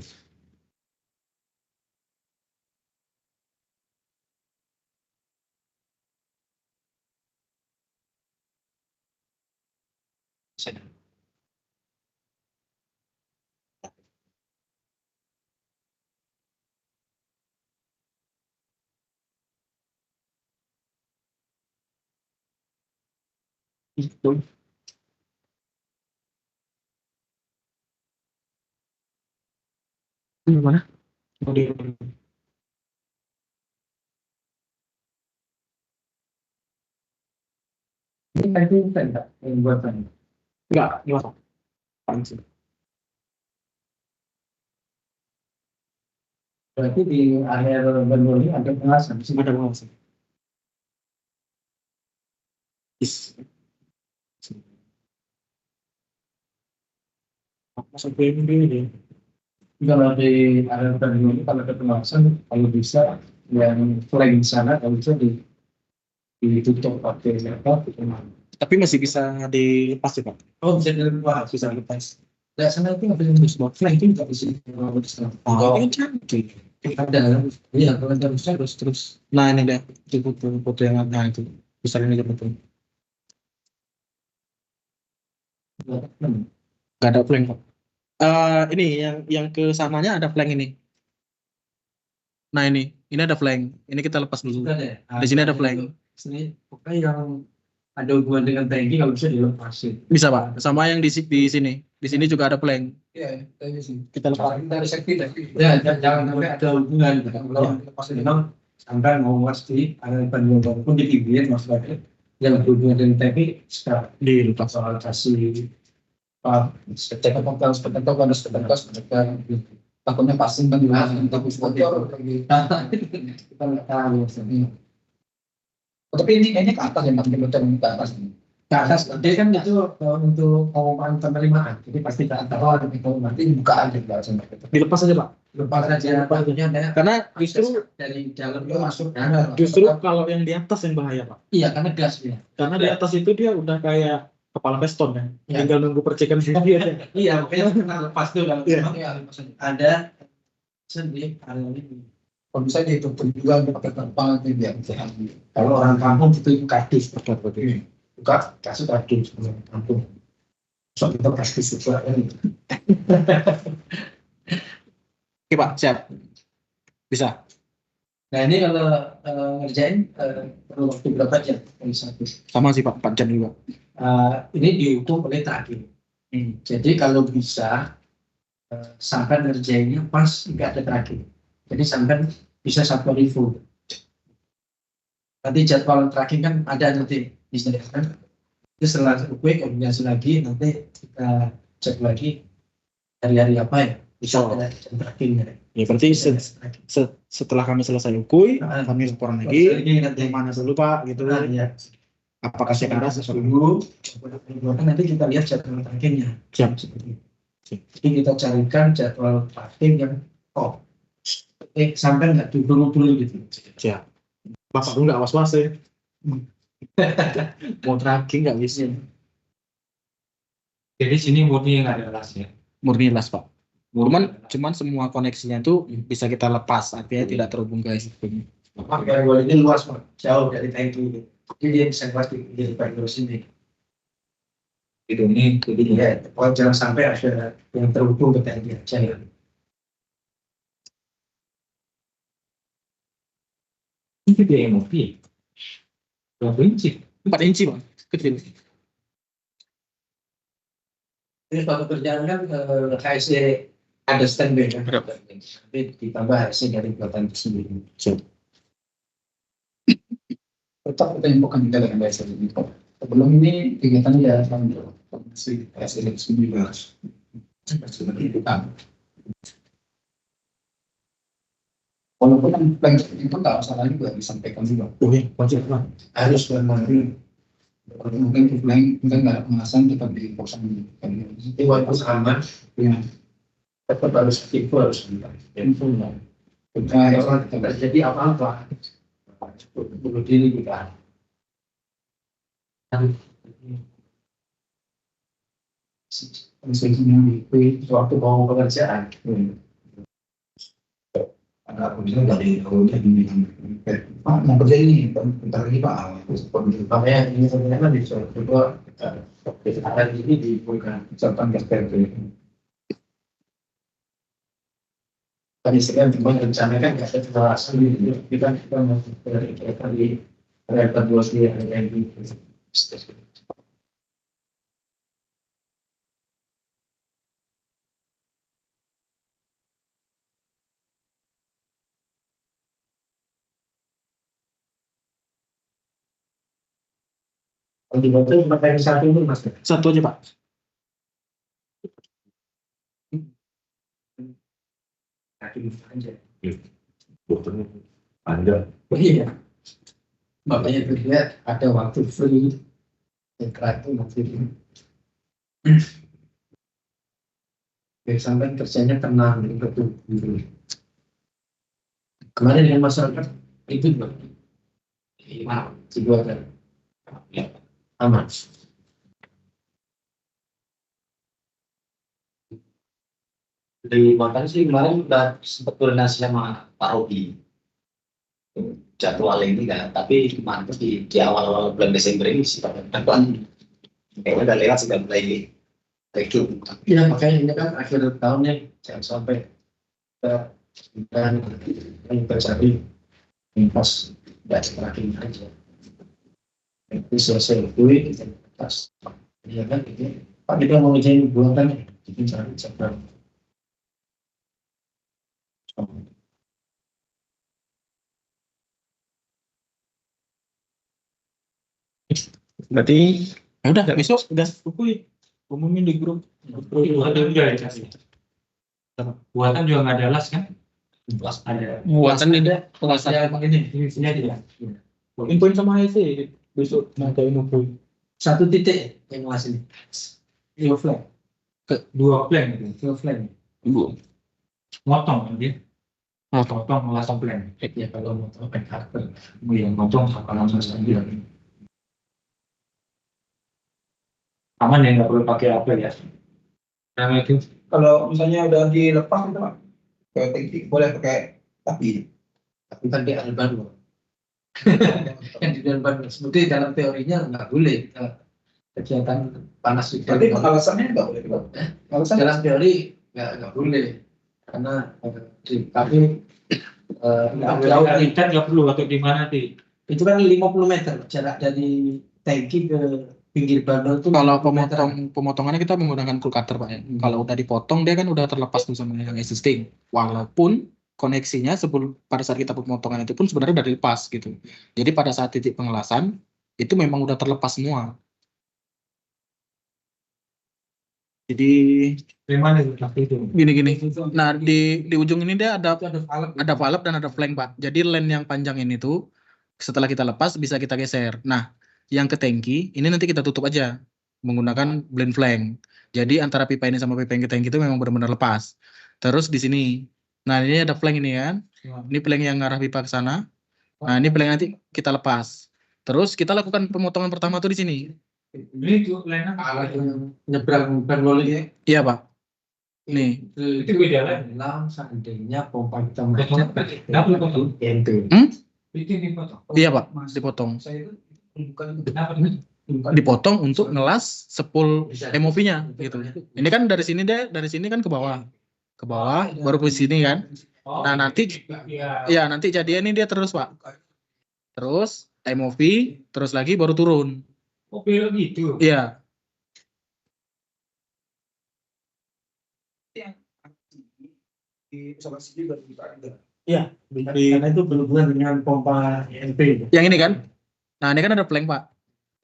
Itu. Gimana? Mau di Ini tadi enggak yang buatan. enggak, gimana? Apaan sih? Berarti di area Bandung ini ada pengawasan. Ada pengawasan. Masuk BMB ini. Kalau di area Bandung ini kalau ada pengawasan, kalau bisa yang flag di sana kalau bisa ditutup pakai apa? Tapi masih bisa dilepas sih Pak. Oh, bisa dilepas. Bisa dilepas. Nah, sana itu nggak bisa dilepas. Flag itu nggak bisa dilepas. Oh, ini cantik. Ada, iya kalau ada bisa terus. Nah ini deh, itu foto yang ada itu. Bisa ini betul. Gak ada flank Pak. Ini yang ke sananya ada flank ini. Nah ini ada flank. Ini kita lepas dulu. Di sini ada flank. Sini pokoknya yang ada hubungan dengan TNI kalau bisa dilepasin. Bisa Pak. Sama yang di sini. Di sini juga ada flank. Iya, sih. Kita lepas. Kita ada safety ya, jangan sampai ada hubungan. Kalau lepasin memang sampai mau pasti ada banding pun di pinggir maksudnya yang berhubungan dengan TNI sekarang Dilepas. soal kasih setelah kompens mereka takutnya passing kan juga tapi bocor kita nggak tahu sebenarnya. Tapi ini kayaknya ke atas ya nanti bocor ke atas. Ke atas nanti kan itu untuk pengumuman penerimaan. Jadi pasti ke atas itu nanti buka aja nggak sampai itu. Dilepas aja Pak. Lepas aja bajunya Karena justru dari dalam itu masuk. Justru kalau yang di atas yang bahaya Pak. Iya karena gas ya. Karena di atas itu dia udah kayak kepala piston kan. Tinggal nunggu percikan sendiri aja. Iya makanya kita lepas tuh kalau ada sendiri ini. Kalau bisa ditutup juga pakai terpal itu biar kalau orang kampung itu kardus seperti buka kasih kardus kampung. So kita kardus juga ini. Oke Pak, siap. Bisa. Nah ini kalau ngerjain perlu waktu berapa jam? Satu. Sama sih Pak, 4 jam juga. Ini dihukum oleh tadi. Jadi kalau bisa sampai ngerjainnya pas nggak ada tracking. Jadi sampai bisa satu review. Nanti jadwal tracking kan ada nanti disediakan. Itu setelah koordinasi lagi nanti kita cek lagi hari-hari apa ya bisa ada trackingnya. Ya berarti setelah kami selesai ukui, kami laporan lagi yang mana dulu Pak gitu. Ya. Apakah sekarang sesuai nanti kita lihat jadwal trackingnya. Siap. Jadi kita carikan jadwal tracking yang sampai nggak dulu gitu. Siap. Bapak lu nggak was-was ya? Mau tracking nggak bisa. Jadi sini murni yang ada lasnya. Murni las Pak. Cuman semua koneksinya itu bisa kita lepas, artinya tidak terhubung ke sistem. Makanya ini luas Pak, jauh dari tangki. Jadi dia bisa keluar di bagian sini. Itu ini, jadi ya, jangan sampai ada yang terhubung ke tangki aja ya. Ini dia MOV. Berapa inci? 4 inci Pak, kecil. Ini kalau kerjaan kan HSC ada standby kan, tapi ditambah HSC dari buatan tersendiri. Tetap kita infokan juga dengan HSC ini. Sebelum ini kegiatan ya HSC tersendiri. Walaupun yang plan itu nggak salah juga disampaikan juga. Wajib Pak. Harus benar-benar mungkin nggak ada pemasan kita beli kosan itu walaupun aman ya tetap harus info harus info kita terjadi apa-apa bunuh diri kita suatu mau pekerjaan Pak mau kerja ini bentar lagi Pak makanya ini sebenarnya disuruh juga hari ini dibuka catatan KPP tadi saya memang rencanakan nggak ada pembahasan kita mau dari di realitas 2 hari ini Kalau di botol cuma pakai satu itu mas. Satu aja Pak. Kaki aja. Botolnya panjang. Oh iya. Makanya itu dia ada waktu free. Yang terakhir waktu itu. Biar sampai kerjanya tenang betul. Kemarin dengan masyarakat itu juga. Juga kan. Aman. Di makan sih kemarin udah sempat koordinasi sama Pak Robi jadwal ini kan, tapi kemarin di awal bulan Desember ini sih kayaknya udah lewat sudah mulai review. Ya makanya ini kan akhir tahunnya jangan sampai dan yang terjadi pas tidak terakhir aja. Itu selesai itu pas ya kan itu Pak kita mau ngerjain buatan jadi jangan cepat. Berarti Ya udah besok gas buku umumin di grup. Buatan juga ya kasih. Buatan juga nggak ada las kan? Ada. buatan ini Kelas Ya ini Ini aja ya. infoin sama IC besok nanti info. satu titik yang ngelas ini. Full flag. Dua plan gitu. Full flag. Motong kan dia. Motong langsung plan. Ya kalau mau tahu karakter. Yang motong sama langsung sambil. Aman ya, nggak perlu pakai apa ya. Nah itu. Kalau misalnya udah dilepas itu Pak, kayak teknik boleh pakai tapi Kan di Alban yang di Alban sebetulnya dalam teorinya nggak boleh kegiatan panas itu. tapi alasannya nggak boleh Pak. Alasannya Dalam teori nggak boleh karena tapi Kita nggak perlu atau di mana sih? itu kan 50 meter jarak dari tangki ke pinggir bandul itu. Kalau pemotongannya kita menggunakan full cutter Pak ya. Kalau udah dipotong dia kan udah terlepas tuh sama yang existing. Walaupun koneksinya pada saat kita pemotongan itu pun sebenarnya udah dilepas gitu. Jadi pada saat titik pengelasan itu memang udah terlepas semua. Jadi Di mana itu? gini. Nah di ujung ini dia ada valve dan ada flank Pak. Jadi line yang panjang ini tuh setelah kita lepas bisa kita geser. Nah yang ke tangki ini nanti kita tutup aja menggunakan blind flank. Jadi antara pipa ini sama pipa yang ke tangki itu memang benar-benar lepas. Terus di sini, nah ini ada flank ini kan. Ini flank yang ngarah pipa ke sana. Nah ini flank nanti kita lepas. Terus kita lakukan pemotongan pertama tuh di sini. Ini tuh lainnya nyebrang bandul ya. Iya Pak. Nih. Itu beda lah. Bilang seandainya pompa kita Kenapa dipotong? itu. Itu dipotong. Iya Pak, dipotong. saya itu bukan Dipotong untuk ngelas sepul MOV-nya gitu. Ini kan dari sini kan ke bawah. Ke bawah baru ke sini kan. Nah, nanti ya nanti jadinya ini dia terus, Pak. Terus MOV terus lagi baru turun. Oh, belok gitu. Iya. di pesawat sini baru kita ada. Iya, Karena itu berhubungan dengan pompa EMP. yang ini kan. Nah, ini kan ada plank, Pak.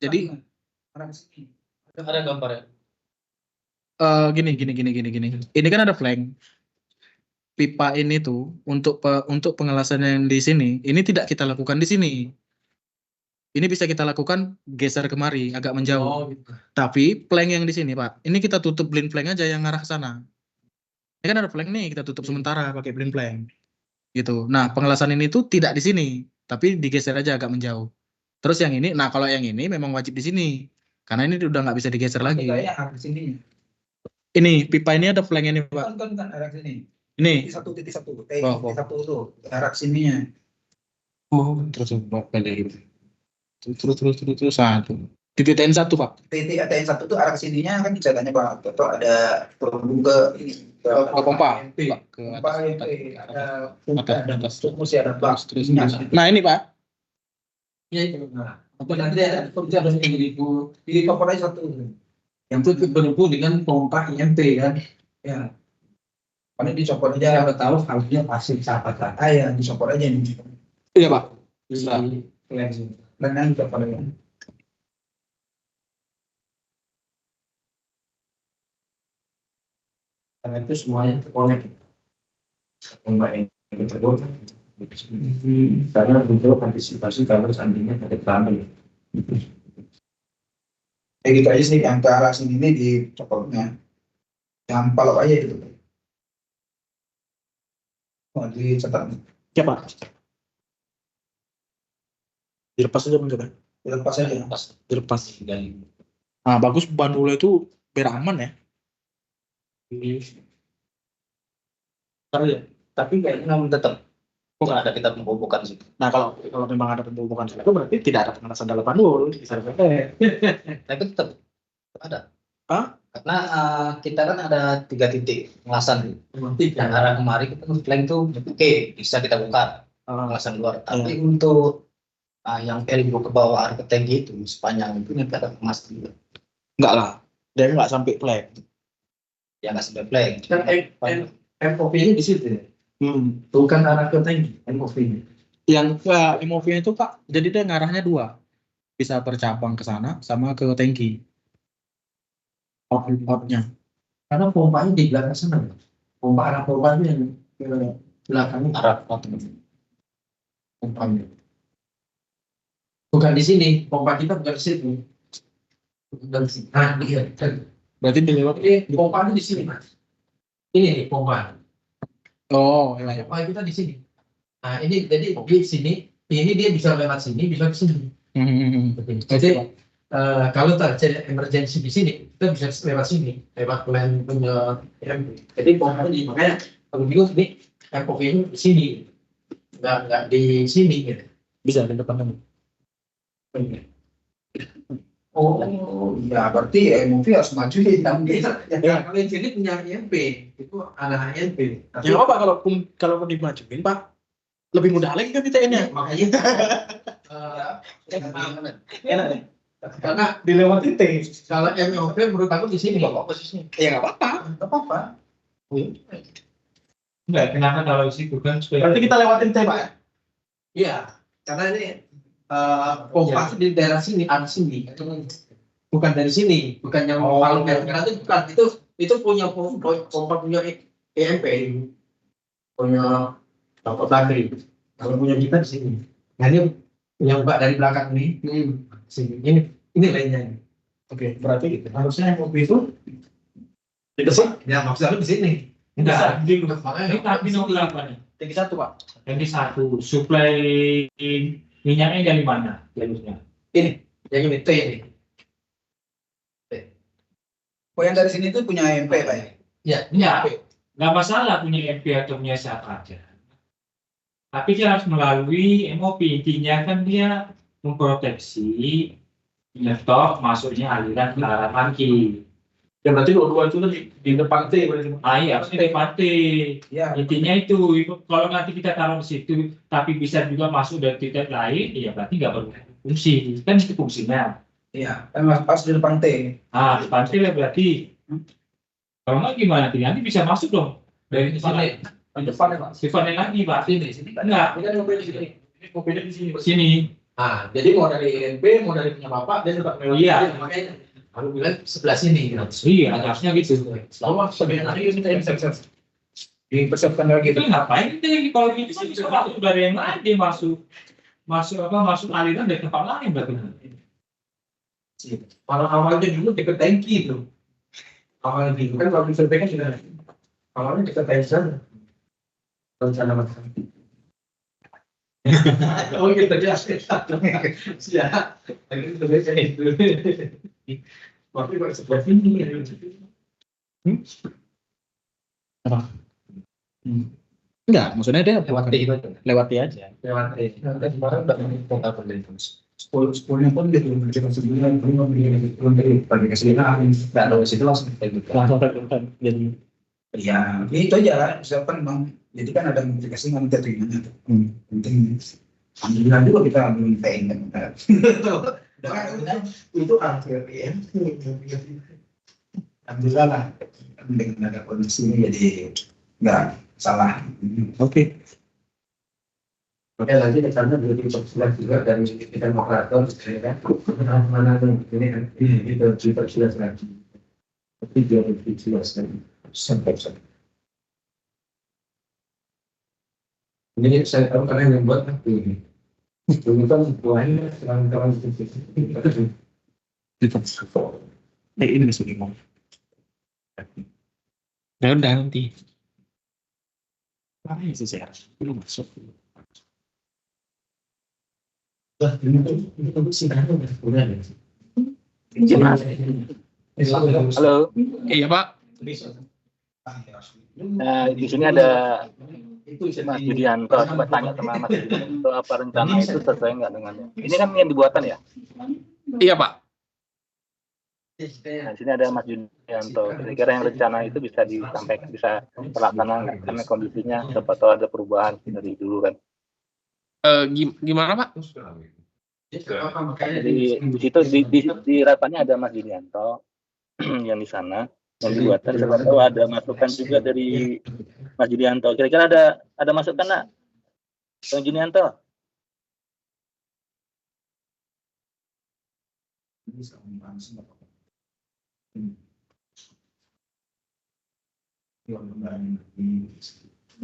Jadi Ada gambar ya? gini. Ini kan ada flank. Pipa ini tuh untuk pengelasan yang di sini, ini tidak kita lakukan di sini. Ini bisa kita lakukan geser kemari, agak menjauh. Gitu. Tapi plank yang di sini, Pak, ini kita tutup blind flank aja yang ngarah ke sana. Ini kan ada flank nih, kita tutup sementara pakai blind flank. Gitu. Nah, pengelasan ini tuh tidak di sini, tapi digeser aja agak menjauh. Terus yang ini, nah kalau yang ini memang wajib di sini. Karena ini udah nggak bisa digeser lagi. Kayaknya arah sini. Ini pipa ini ada flank ini, Pak. Kan arah sini. Ini. Titik satu. Oh. Satu tuh arah sininya. Oh, terus balik gitu. Terus satu. Titik T1, Pak. Titik ATN satu tuh arah sininya kan jatahnya Pak Toto ada terhubung ke ini. Ke pompa. Ke Ke pompa atas. EMP. Ada Atas. mesti ada bak. Terus. Nah, ini, Pak. Ya itu. Nah, nanti ada kerja harus ibu Di topor aja satu. yang itu berhubung dengan pompa EMP kan. Ya. Paling dicopot aja. Siapa tahu kalau dia pasti sahabat kan. Ya dicopot aja ini. Iya, Pak. Bisa. Lengan dicopot aja. Karena itu semuanya terkonek. Pompa yang tersebut karena untuk antisipasi kalau seandainya ada kami. Kayak gitu aja sih, yang ke arah sini nih di coklatnya. Yang palok aja gitu. Oh, dicetak. Siapa? Dilepas aja enggak kan? Dilepas aja. Dilepas. Nah, bagus bandulnya itu beraman ya. Tapi kayaknya tetap ada kita pembubukan sih. Nah, kalau memang ada pembubukan itu berarti tidak ada pemanasan dalam bandul. Tapi tetap ada. Hah? Karena kita kan ada 3 titik pengelasan. Yang arah kemari kita flank tuh oke, bisa kita buka pengelasan luar. Tapi untuk yang elbow ke bawah arah ke tangki itu sepanjang itu nanti ada pengelasan juga. Enggak lah, dia nggak sampai flank. Ya nggak sampai flank. Kan MOV-nya di situ ya. Bukan arah ke tangki, MOV-nya. Yang MOV-nya itu Pak, jadi dia ngarahnya 2. Bisa bercabang ke sana sama ke tangki. Outnya. Karena pompanya di belakang sana. Pompa arah pompanya yang ke belakang arah pompanya. Bukan di sini, pompa kita bukan di situ. Bukan di sini. Nah, iya. Berarti dilewat ini pompanya di sini, Mas. Ini pompa. Oh, iya. Pompa kita di sini. Nah, ini jadi di sini, ini dia bisa lewat sini, bisa ke sini. Jadi kalau terjadi emergency di sini, kita bisa lewat sini, lewat plan punya MP. Jadi pompanya di makanya kalau bingung ini MOV-nya di sini, nggak di sini gitu. Bisa di depan kamu. Oh, ya berarti MOV harus maju di dalam gitu. Ya, kalau yang sini punya IMP, itu anak IMP. Ya apa kalau dimajuin Pak, lebih mudah lagi kan kita-nya. Makanya Enak deh. karena dilewati T. Kalau MOV menurut aku di sini kok posisinya. Ya nggak apa-apa. Nggak apa-apa. Enggak, kenapa kalau situ kan supaya Berarti kita lewatin T Pak. Iya, karena ini pompa di daerah sini, arah sini. Bukan dari sini, bukan yang paling merah itu bukan. Itu punya pompa punya EMP. Punya Bapak Bakri. Kalau punya kita di sini. Nah ini yang Mbak dari belakang ini. Sini. Ini lainnya. Oke, berarti Harusnya mobil itu di depan. ya maksudnya di sini. enggak di Makanya ini tapi nomor berapa nih? Tinggi 1 Pak. Yang di 1 suplai minyaknya dari mana jalurnya? ini, yang ini T ini. Oh, yang dari sini itu punya MP, Pak ya? Ya, Nggak masalah punya MP atau punya siapa aja. Tapi dia harus melalui MOP. Intinya kan dia memproteksi nyetok masuknya aliran ke arah tangki. Ya berarti dua-dua itu di depan T berarti. Iya, harus di depan T. Ya. Intinya itu kalau nanti kita taruh di situ, tapi bisa juga masuk dari titik lain, ya berarti nggak berfungsi. Kan itu fungsinya. Iya, kan pas di depan T. Ah, depan T ya berarti. Kalau nggak gimana? Nanti bisa masuk dong dari sini. Di depan ya Pak. Sifatnya lagi Pak. sini Enggak, Ini kan mobilnya di sini. Ini mobilnya di sini. sini. Ah, jadi mau dari INP, mau dari punya Bapak, dia tetap lewat. Iya. Makanya aku bilang sebelah sini. Iya, harusnya gitu. Selalu sebenarnya hari ini kita dipersiapkan lagi. Itu ngapain deh kalau gitu bisa masuk dari yang lain dia masuk aliran dari tempat lain berarti. Kalau awalnya dulu deket tangki itu. Awalnya dulu kan kalau bisa kan sudah. Awalnya deket tangki sana. Rencana macam. Oh gitu ya. Siap. Lagi itu biasa itu. Tapi kok sebelah sini. Enggak, maksudnya dia Lewat T itu aja. lewat T aja. Lewat T. Nanti kemarin udah total penelitian. 10-nya pun dia belum berjalan sebulan, belum dari ke sini, nggak ada situ langsung kayak gitu. Langsung kan jadi Ya, itu aja lah. Siapa memang. Jadi kan ada notifikasi yang minta terima. Penting. Alhamdulillah juga kita belum pengen. Itu akhir ya. Alhamdulillah lah. Dengan ada kondisi ini jadi nggak salah. Oke. Oke, lagi karena dari persilat juga dari kita operator, ya kan, mana ini kan, itu juga jelas lagi. Tapi dia lebih jelas kan. sampai. Ini saya tahu karena yang buat ini. Itu kan buahnya terang-terang ini masuk ngomong. Ya udah nanti. Ini sih saya belum masuk. Ini sih udah. Halo. Iya Pak. Nah, di sini ada Mas Yudianto. Coba tanya sama Mas Yudianto apa rencana itu sesuai nggak dengannya. Ini kan yang dibuatan ya? Iya Pak. Nah, di sini ada Mas Yudianto. Kira-kira yang rencana itu bisa disampaikan, bisa terlaksana nggak? Karena kondisinya sempat tahu ada perubahan dari dulu kan. Gimana Pak? Jadi di situ di rapatnya ada Mas Yudianto yang di sana. Yang dibuatkan siapa tahu ada masukan juga dari Mas Yudianto. Kira-kira ada masukan nggak, Bang Yudianto?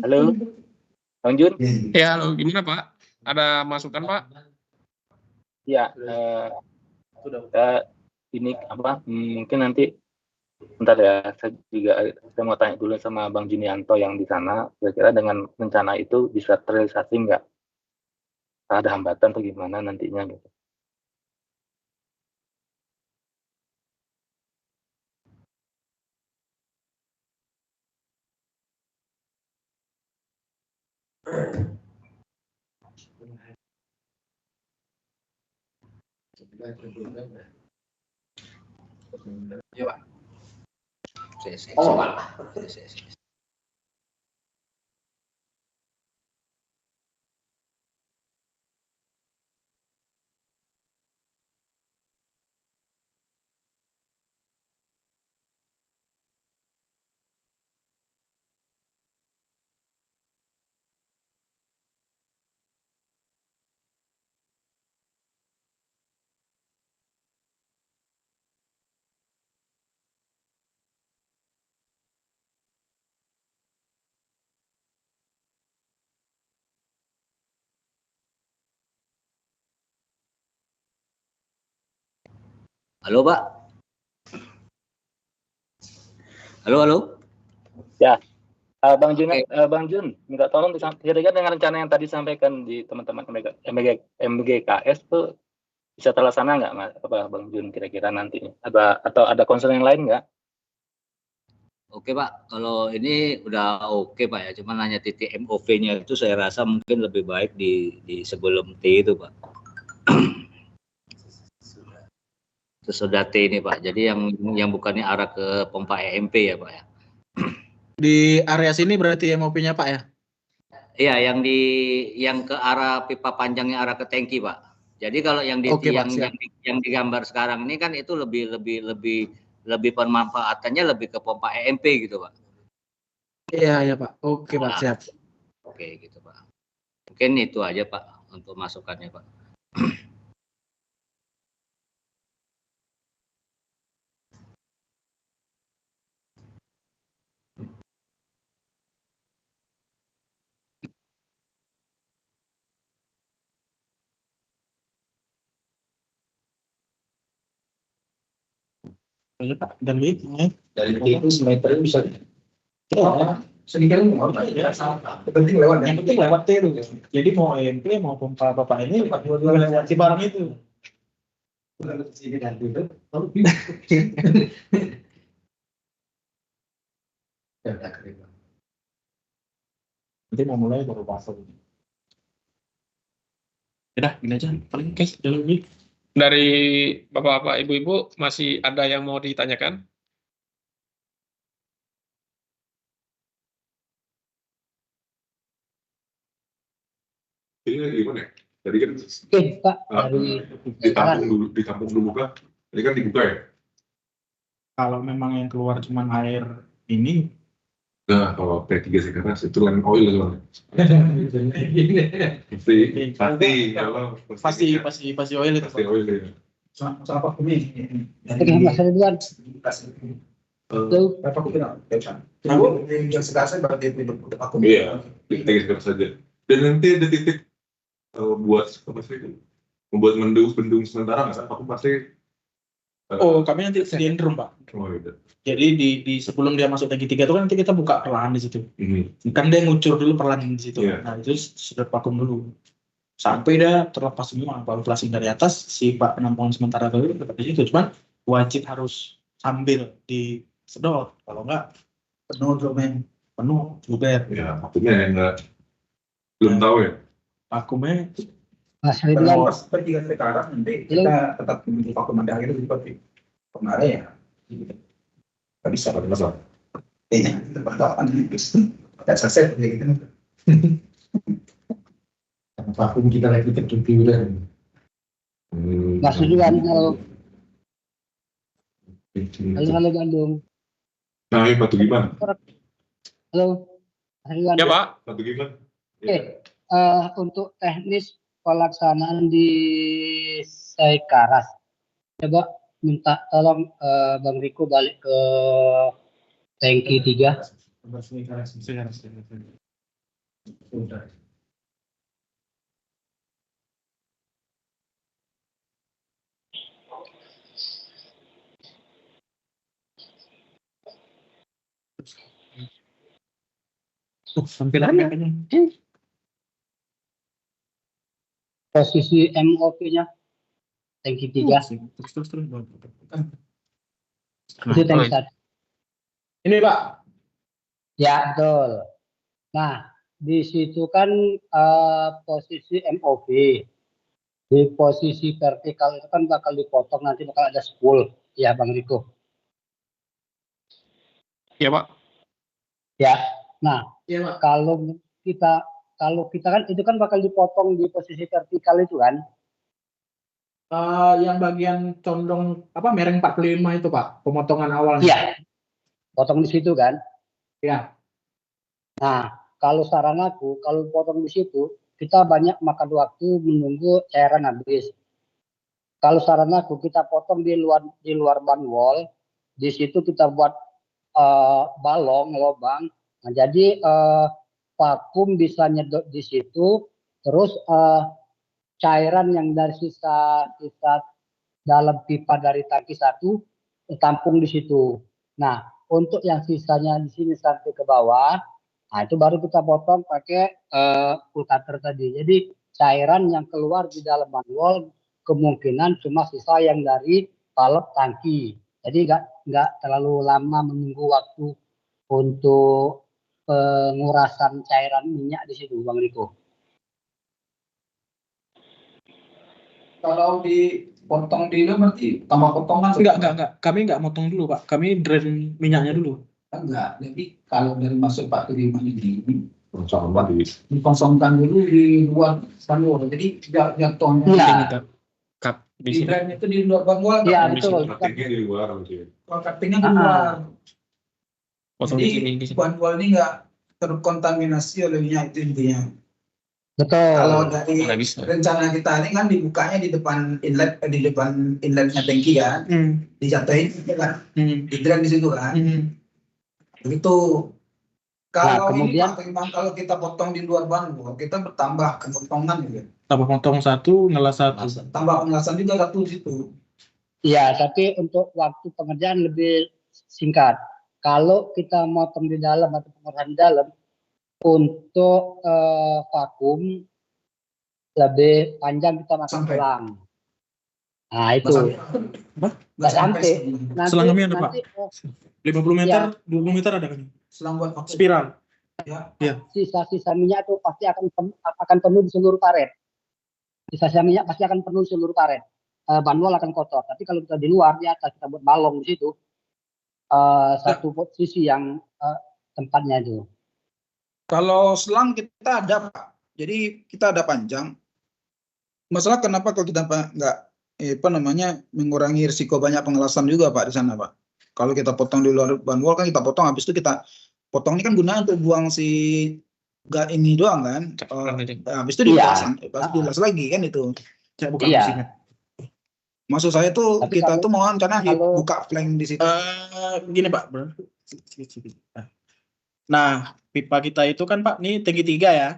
Halo, Bang Jun? Ya, halo, gimana Pak? Ada masukan Pak? Ya, ini apa? Mungkin nanti. Bentar ya, saya mau tanya dulu sama Bang Junianto yang di sana, kira-kira dengan rencana itu bisa terrealisasi nggak? Ada hambatan atau gimana nantinya gitu? Iya, Pak. Oh, Pak. Halo, Pak. Halo. Ya, Bang Jun, minta tolong kira-kira dengan rencana yang tadi sampaikan di teman-teman MGKS tuh bisa terlaksana nggak, Mas? Apa Bang Jun kira-kira nantinya? Atau ada concern yang lain nggak? Oke Pak, kalau ini udah oke Pak ya, cuman hanya titik MOV-nya itu saya rasa mungkin lebih baik di sebelum T itu Pak. Sesudah T ini Pak, jadi yang bukannya arah ke pompa EMP ya Pak ya. Di area sini berarti MOP-nya Pak ya? Iya, yang ke arah pipa panjangnya arah ke tangki Pak. Jadi kalau yang yang digambar sekarang ini kan itu lebih pemanfaatannya lebih ke pompa EMP gitu Pak. Iya Pak. Oke Pak, siap. Oke gitu Pak. Mungkin itu aja Pak untuk masukannya Pak. Dan itu dari itu meter bisa sedikit ya, penting lewat yang penting lewat T itu. Jadi mau EMP mau pompa apa ini dua-dua lewat si barang itu. Nanti mau mulai baru pasang. Udah, gini aja. Paling guys, jalan lagi. Dari Bapak-bapak, Ibu-ibu masih ada yang mau ditanyakan? Ini gimana ya? Tadi kan Pak, ditampung dulu kan? Tadi kan dibuka ya? Kalau memang yang keluar cuma air ini. Nah, kalau P3 sekarang itu kan oil soalnya. Pasti oil itu. Pasti oil ya. Sama ini. Apa aku bilang? Yang sekarang berarti aku. Iya, titik sekarang saja. Dan nanti ada titik buat apa sih? Membuat bendung sementara nggak? Aku pasti. Kami nanti sediain drum, Pak. Oh, iya. Jadi di sebelum dia masuk tangki 3 itu kan nanti kita buka perlahan di situ. Kan dia ngucur dulu perlahan di situ. Nah itu sudah vakum dulu. Sampai dia terlepas semua, baru flushing dari atas, si Pak penampungan sementara dulu di situ. Cuman wajib harus sambil disedot, kalau enggak Penuh domain. penuh, luber. Ya, vakumnya enggak. Belum tahu ya? Vakumnya Kalau seperti sekarang nanti kita tetap memiliki vakum pada akhirnya seperti kemarin ya. Nggak bisa pakai masalah. Ini bertahan tidak selesai kayak gitu. Vakum kita lagi tertutup. Maksudnya halo Bandung. Nah, ini Batu Gimana? Halo. Ya Pak. Batu Gimana? Untuk teknis pelaksanaan di Saikaras, coba minta tolong Bang Riko balik ke tangki 3. Tampilannya posisi MOV-nya tangki 3. Itu tangki 1. Ini Pak. Ya betul. Nah di situ kan posisi MOV, di posisi vertikal itu kan bakal dipotong, nanti bakal ada spool ya Bang Riko. Ya Pak. Ya. Nah kalau kita kan itu kan bakal dipotong di posisi vertikal itu kan. Yang bagian condong mereng 45 itu Pak, pemotongan awalnya. Iya. Potong di situ kan? Iya. Nah, kalau saran aku, kalau potong di situ, kita banyak makan waktu menunggu cairan habis. Kalau saran aku, kita potong di luar ban wall, di situ kita buat balong, lubang. Nah, jadi vakum bisa nyedot di situ, terus cairan yang dari sisa dalam pipa dari tangki 1 tampung di situ. Nah, untuk yang sisanya di sini sampai ke bawah, nah itu baru kita potong pakai full cutter tadi. Jadi cairan yang keluar di dalam manual kemungkinan cuma sisa yang dari valve tangki. Jadi nggak terlalu lama menunggu waktu untuk pengurasan cairan minyak di situ, Bang Riko. Kalau dipotong dulu berarti tambah potongan? Enggak. Kami nggak motong dulu Pak. Kami drain minyaknya dulu. Enggak. Jadi kalau dari masuk Pak ke ini Sama dikosongkan dulu di luar banwal. Jadi jatuhnya di drain itu di luar banwal. Iya betul. Cuttingnya di luar gitu. Kalau cuttingnya di luar. Jadi banwal ini nggak terkontaminasi oleh minyak itu intinya. Betul. Kalau dari rencana kita ini kan dibukanya di depan inletnya tangki kan, dijatuhin kan, di drain di situ kan. Begitu. Kalau kemudian kalau kita potong di luar banwal, kita bertambah kepotongan gitu. Tambah potong 1, ngelas 1. Tambah pengelasan juga 1 di situ. Iya, tapi untuk waktu pengerjaan lebih singkat. Kalau kita motong di dalam atau pengerahan di dalam, untuk vakum lebih panjang kita masuk selang. Nah itu. Nggak sampai. Selangnya ada Pak. 50 meter, 20 meter ada kan? Selang buat vakum. Spiral. Ya. Sisa-sisa minyak itu pasti akan penuh di seluruh karet. Sisa-sisa minyak pasti akan penuh di seluruh karet. Banwal akan kotor. Tapi kalau kita di luar, di atas kita buat balong di situ. Satu posisi yang tempatnya itu. Kalau selang kita ada Pak, jadi kita ada panjang. Masalah kenapa kalau kita nggak mengurangi risiko banyak pengelasan juga Pak di sana Pak. Kalau kita potong di luar banwal kan kita potong, habis itu kita potong ini kan gunanya untuk buang si ini doang kan. Habis itu dipasang, dilas lagi kan itu. Bukan mesinnya. Maksud saya tuh Tapi kita kalau- tuh mau rencana kalau- buka flank di situ. Gini Pak, bro. Nah, pipa kita itu kan Pak, ini tangki 3 ya.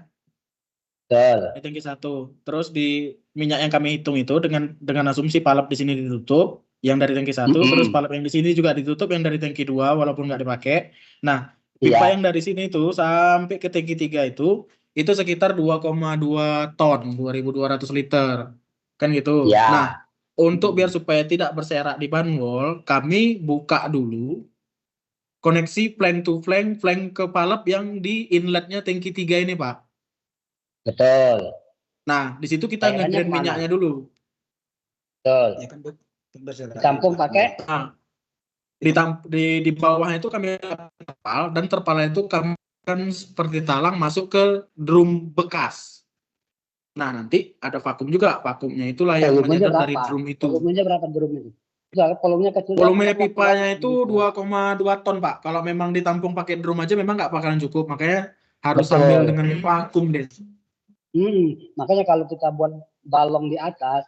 Betul. Ini tangki 1. Terus di minyak yang kami hitung itu dengan asumsi palap di sini ditutup, yang dari tangki 1, terus palap yang di sini juga ditutup, yang dari tangki 2 walaupun nggak dipakai. Nah, pipa Iya. yang dari sini itu sampai ke tangki 3 itu sekitar 2,2 ton, 2.200 liter. Kan gitu. Iya. Nah, untuk biar supaya tidak berserak di ban wall, kami buka dulu koneksi flank to flank ke palap yang di inletnya tangki 3 ini, Pak. Betul. Nah, di situ kita Cairannya nge-drain kemana? minyaknya dulu. Betul. Ya kan berserak. Ditampung pakai Nah, di bawahnya itu kami terpal, dan terpalnya itu kami akan seperti talang masuk ke drum bekas. Nah, nanti ada vakum juga. Vakumnya itulah yang volumenya menyedot dari berapa? drum itu. Volumenya berapa drum itu? Soalnya volumenya kecil. Volume pipanya itu 2,2 ton, Pak. Kalau memang ditampung pakai drum aja memang nggak bakalan cukup. Makanya harus Betul. sambil dengan vakum deh. Makanya kalau kita buat balong di atas,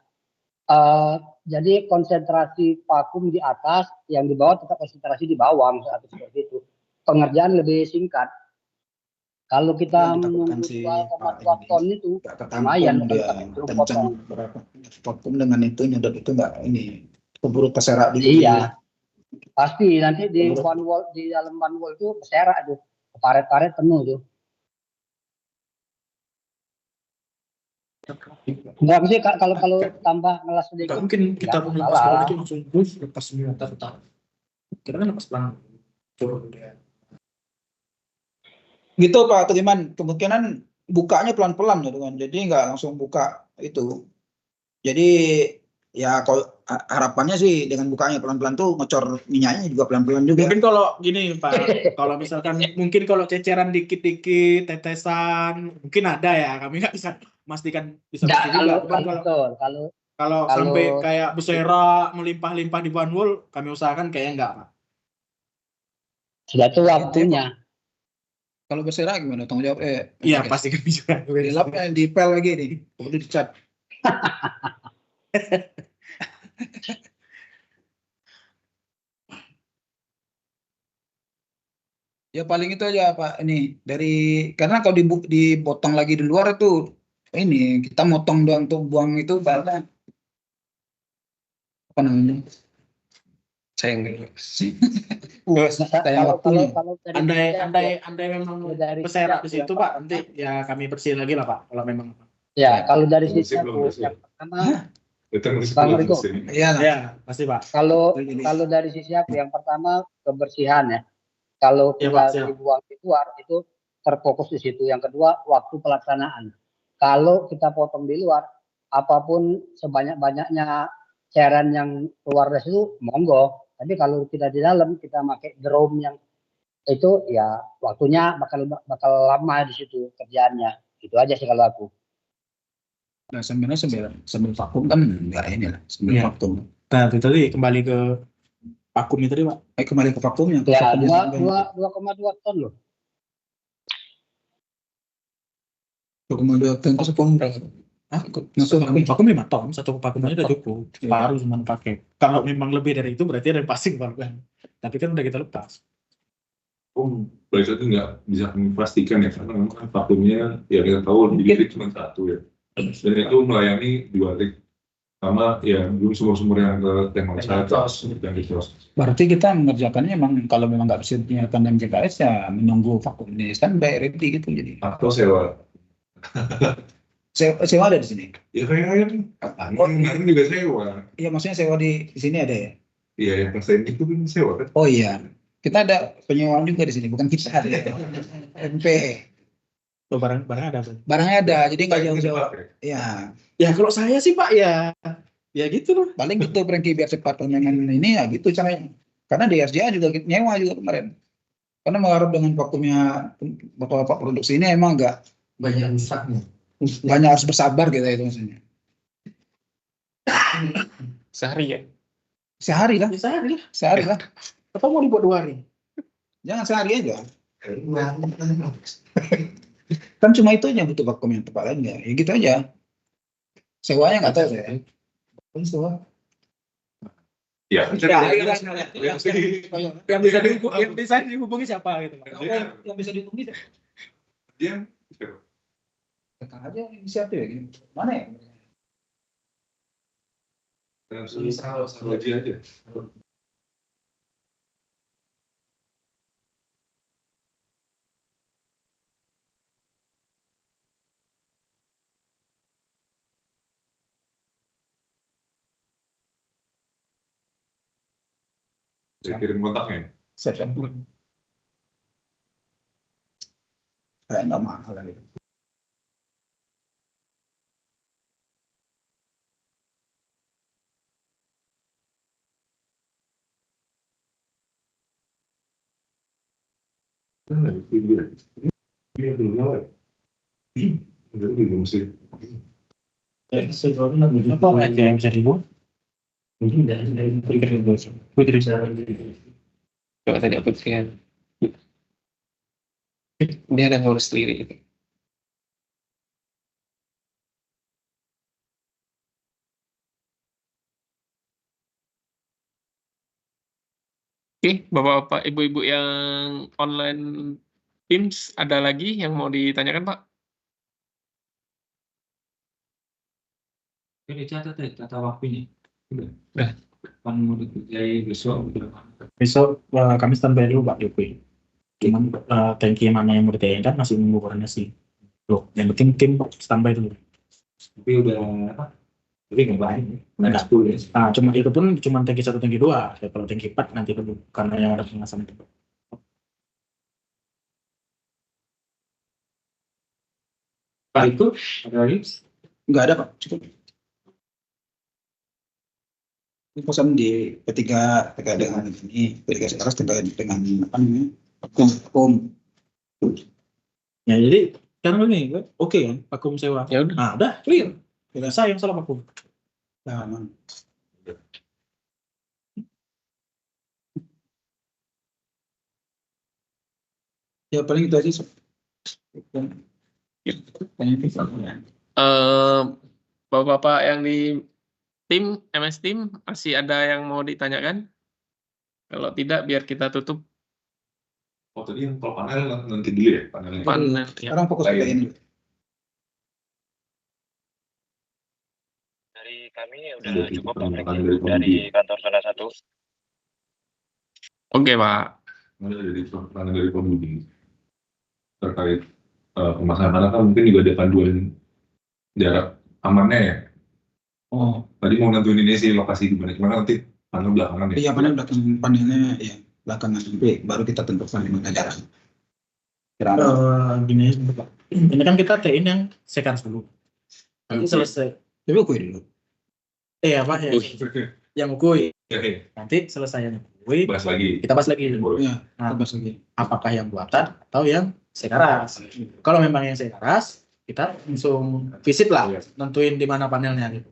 jadi konsentrasi vakum di atas, yang di bawah tetap konsentrasi di bawah, misalnya seperti itu. Pengerjaan lebih singkat. Kalau kita menunggu 2,2 ton itu, lumayan. Kencang berapa? Vakum dengan itu nyedot itu nggak ini keburu terserak di. Iya. Pasti nanti di ban wall, di dalam ban wall itu terserak tuh. Karet-karet penuh tuh. Enggak sih kalau tambah ngelas sedikit. Nggak mungkin kita lepas bola itu langsung lepas semua tetap. Kita kan lepas pelan. Gitu Pak Triman, kemungkinan bukanya pelan-pelan gitu kan. Jadi nggak langsung buka itu. Jadi ya kalau harapannya sih dengan bukanya pelan-pelan tuh ngecor minyaknya juga pelan-pelan juga. Mungkin kalau gini Pak, kalau misalkan mungkin kalau ceceran dikit-dikit, tetesan, mungkin ada ya. Kami nggak bisa memastikan bisa Nggak, juga. Kalau sampai kayak berserak melimpah-limpah di ban wall, kami usahakan kayaknya enggak, Pak. Sudah itu waktunya. Kalau berserak gimana? Tanggung jawab Iya, pasti kami juga. Dilapnya dipel lagi nih. Udah dicat. Ya paling itu aja Pak, ini dari karena kalau dipotong lagi di luar itu ini kita motong doang tuh buang itu karena apa namanya? Saya nggak andai memang berserak di situ Pak, nanti ya kami bersihin lagi lah Pak kalau memang. Ya, kalau dari sisi aku yang pertama Iya, pasti Pak. Kalau dari sisi aku yang pertama kebersihan ya. Kalau kita dibuang di luar itu terfokus di situ. Yang kedua waktu pelaksanaan. Kalau kita potong di luar, apapun sebanyak-banyaknya cairan yang keluar dari situ, monggo. Tapi kalau tidak di dalam, kita pakai drum yang itu ya waktunya bakal lama di situ kerjaannya. Itu aja sih kalau aku. Nah sebenarnya sambil vakum kan nggak ini lah sambil vakum. Nah itu tadi kembali ke vakum itu tadi Pak. Kembali ke vakumnya. Ya 2,2 ton loh. 2,2 ton itu vakum berapa? Vakum 5 ton, satu vakum aja udah cukup. Baru cuma pakai. Kalau memang lebih dari itu berarti ada passing vakum. Tapi kan udah kita lepas. Berarti itu nggak bisa memastikan ya karena memang vakumnya ya kita tahu di lirik cuma satu ya. Dan itu melayani 2 rig sama ya belum sumur-sumur yang ke teknologi dan di tos. Berarti kita mengerjakannya memang kalau memang nggak bisa dinyalakan dan JKS ya menunggu vakum ini standby ready gitu jadi. Atau sewa. Sewa ada di sini. Ya kemarin juga sewa. Iya maksudnya sewa di sini ada ya. Iya yang persen itu kan sewa kan. Oh iya kita ada penyewaan juga di sini bukan kita ada MP. Loh, barangnya ada. Barangnya ada, jadi nggak jauh-jauh. Ya. Ya kalau saya sih Pak ya gitu loh. Paling gitu Franky biar cepat penanganan ini ya gitu caranya. Karena di SDA juga nyewa juga kemarin. Karena mengharap dengan vakumnya bapak produksi ini emang nggak banyak rusaknya. Banyak harus bersabar gitu itu maksudnya. Sehari ya? Sehari lah. Sehari lah. Atau mau dibuat 2 hari? Jangan sehari aja. Kan cuma itu aja butuh vakum yang tepat aja. Ya gitu aja. Sewanya nggak tahu saya. Sewa. Ya, yang bisa dihubungi siapa gitu. Yang bisa dihubungi dia tekan aja inisiatif ya gini. Mana ya? Salah aja. Saya kirim kontaknya. Kayak nggak mahal lagi. Dia belum nyala. Belum mesti. Apa aja yang bisa dibuat? Mungkin dari Putri coba tadi aku lihat dia ada ngurus sendiri itu. Oke, bapak-bapak, ibu-ibu yang online Teams, ada lagi yang mau ditanyakan, Pak? Jadi catat ya, tata waktunya. Udah. Kan mau dikerjai besok. Besok kami standby dulu, Pak Jokowi. Cuman tangki mana yang mau ditayangkan masih menunggu koordinasi. Loh, yang penting tim standby dulu. Tapi udah apa? Tapi nggak baik. Enggak. Nah, cuma itu pun cuma tangki 1, tangki 2. Ya, kalau tangki 4 nanti dulu karena yang ada pemasangan itu. Pak itu ada lagi? Nggak ada Pak, cukup. Ini pesan di P3 terkait dengan ini, P3 Selaras terkait dengan apa namanya, Pakum. Ya jadi sekarang ini oke kan Pakum sewa. Ya udah. Nah udah clear. Tidak saya yang salah Pakum. Nah, aman. Ya paling itu aja. Bapak-bapak yang di tim MS Team masih ada yang mau ditanyakan? Kalau tidak biar kita tutup. Oh tadi yang kalau panel nanti dulu ya panelnya. Panel. Sekarang fokus ke ini. Dari kami udah cukup dari kantor zona 1. Oke Pak. Dari pembimbing terkait pemasangan panel kan mungkin juga ada panduan jarak amannya ya. Oh, tadi mau nentuin ini sih lokasi di mana, cuma nanti panel belakangan ya. Iya, panelnya ya belakangan nanti baru kita tentukan di mana jarak. Gini, ini kan kita TIN yang sekaras dulu. Nanti selesai. Tapi ukui dulu. Iya Pak, yang ukui. Nanti selesai yang ukui. Bahas lagi. Kita bahas lagi. Iya, nah, bahas lagi. Apakah yang buatan atau yang sekaras? Kalau memang yang sekaras, kita langsung visit lah, nentuin di mana panelnya gitu.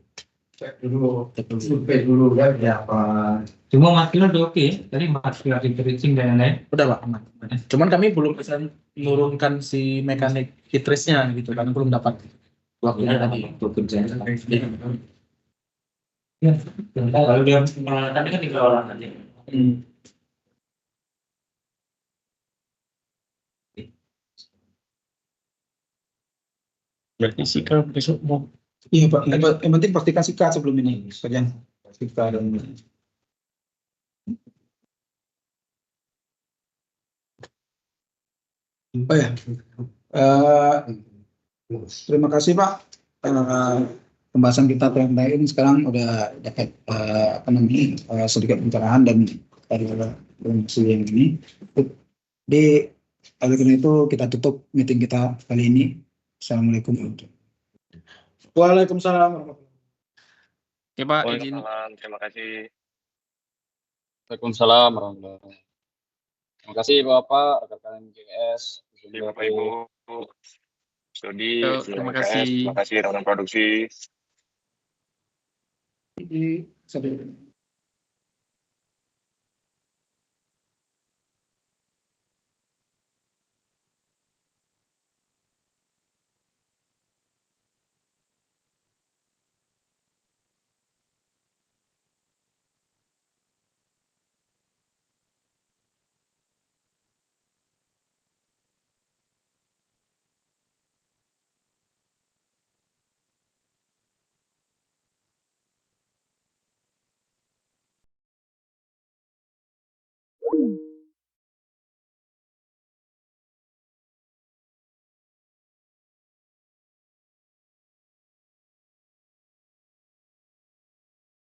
Survei dulu ya Pak. Cuma material udah oke, tadi material enriching dan lain-lain. Udah Pak, aman. Cuman kami belum bisa menurunkan si mekanik heat trace-nya gitu, karena belum dapat waktunya tadi untuk kerja. Ya, kalau dia tadi kan 3 orang aja. Berarti sih kalau besok mau. Iya Pak, yang penting pastikan sikat sebelum ini sekalian. Sikat dan apa ya? Terima kasih Pak. Pembahasan kita tentang ini sekarang udah dapat apa namanya sedikit pencerahan dan dari informasi yang ini. Di oleh karena itu kita tutup meeting kita kali ini. Assalamualaikum warahmatullahi wabarakatuh. Waalaikumsalam. Oke Pak, izin. Terima kasih. Waalaikumsalam warahmatullahi wabarakatuh. Terima kasih Bapak, rekan-rekan GS. Bapak Ibu, Studi, terima kasih. Terima kasih rekan produksi. Sampai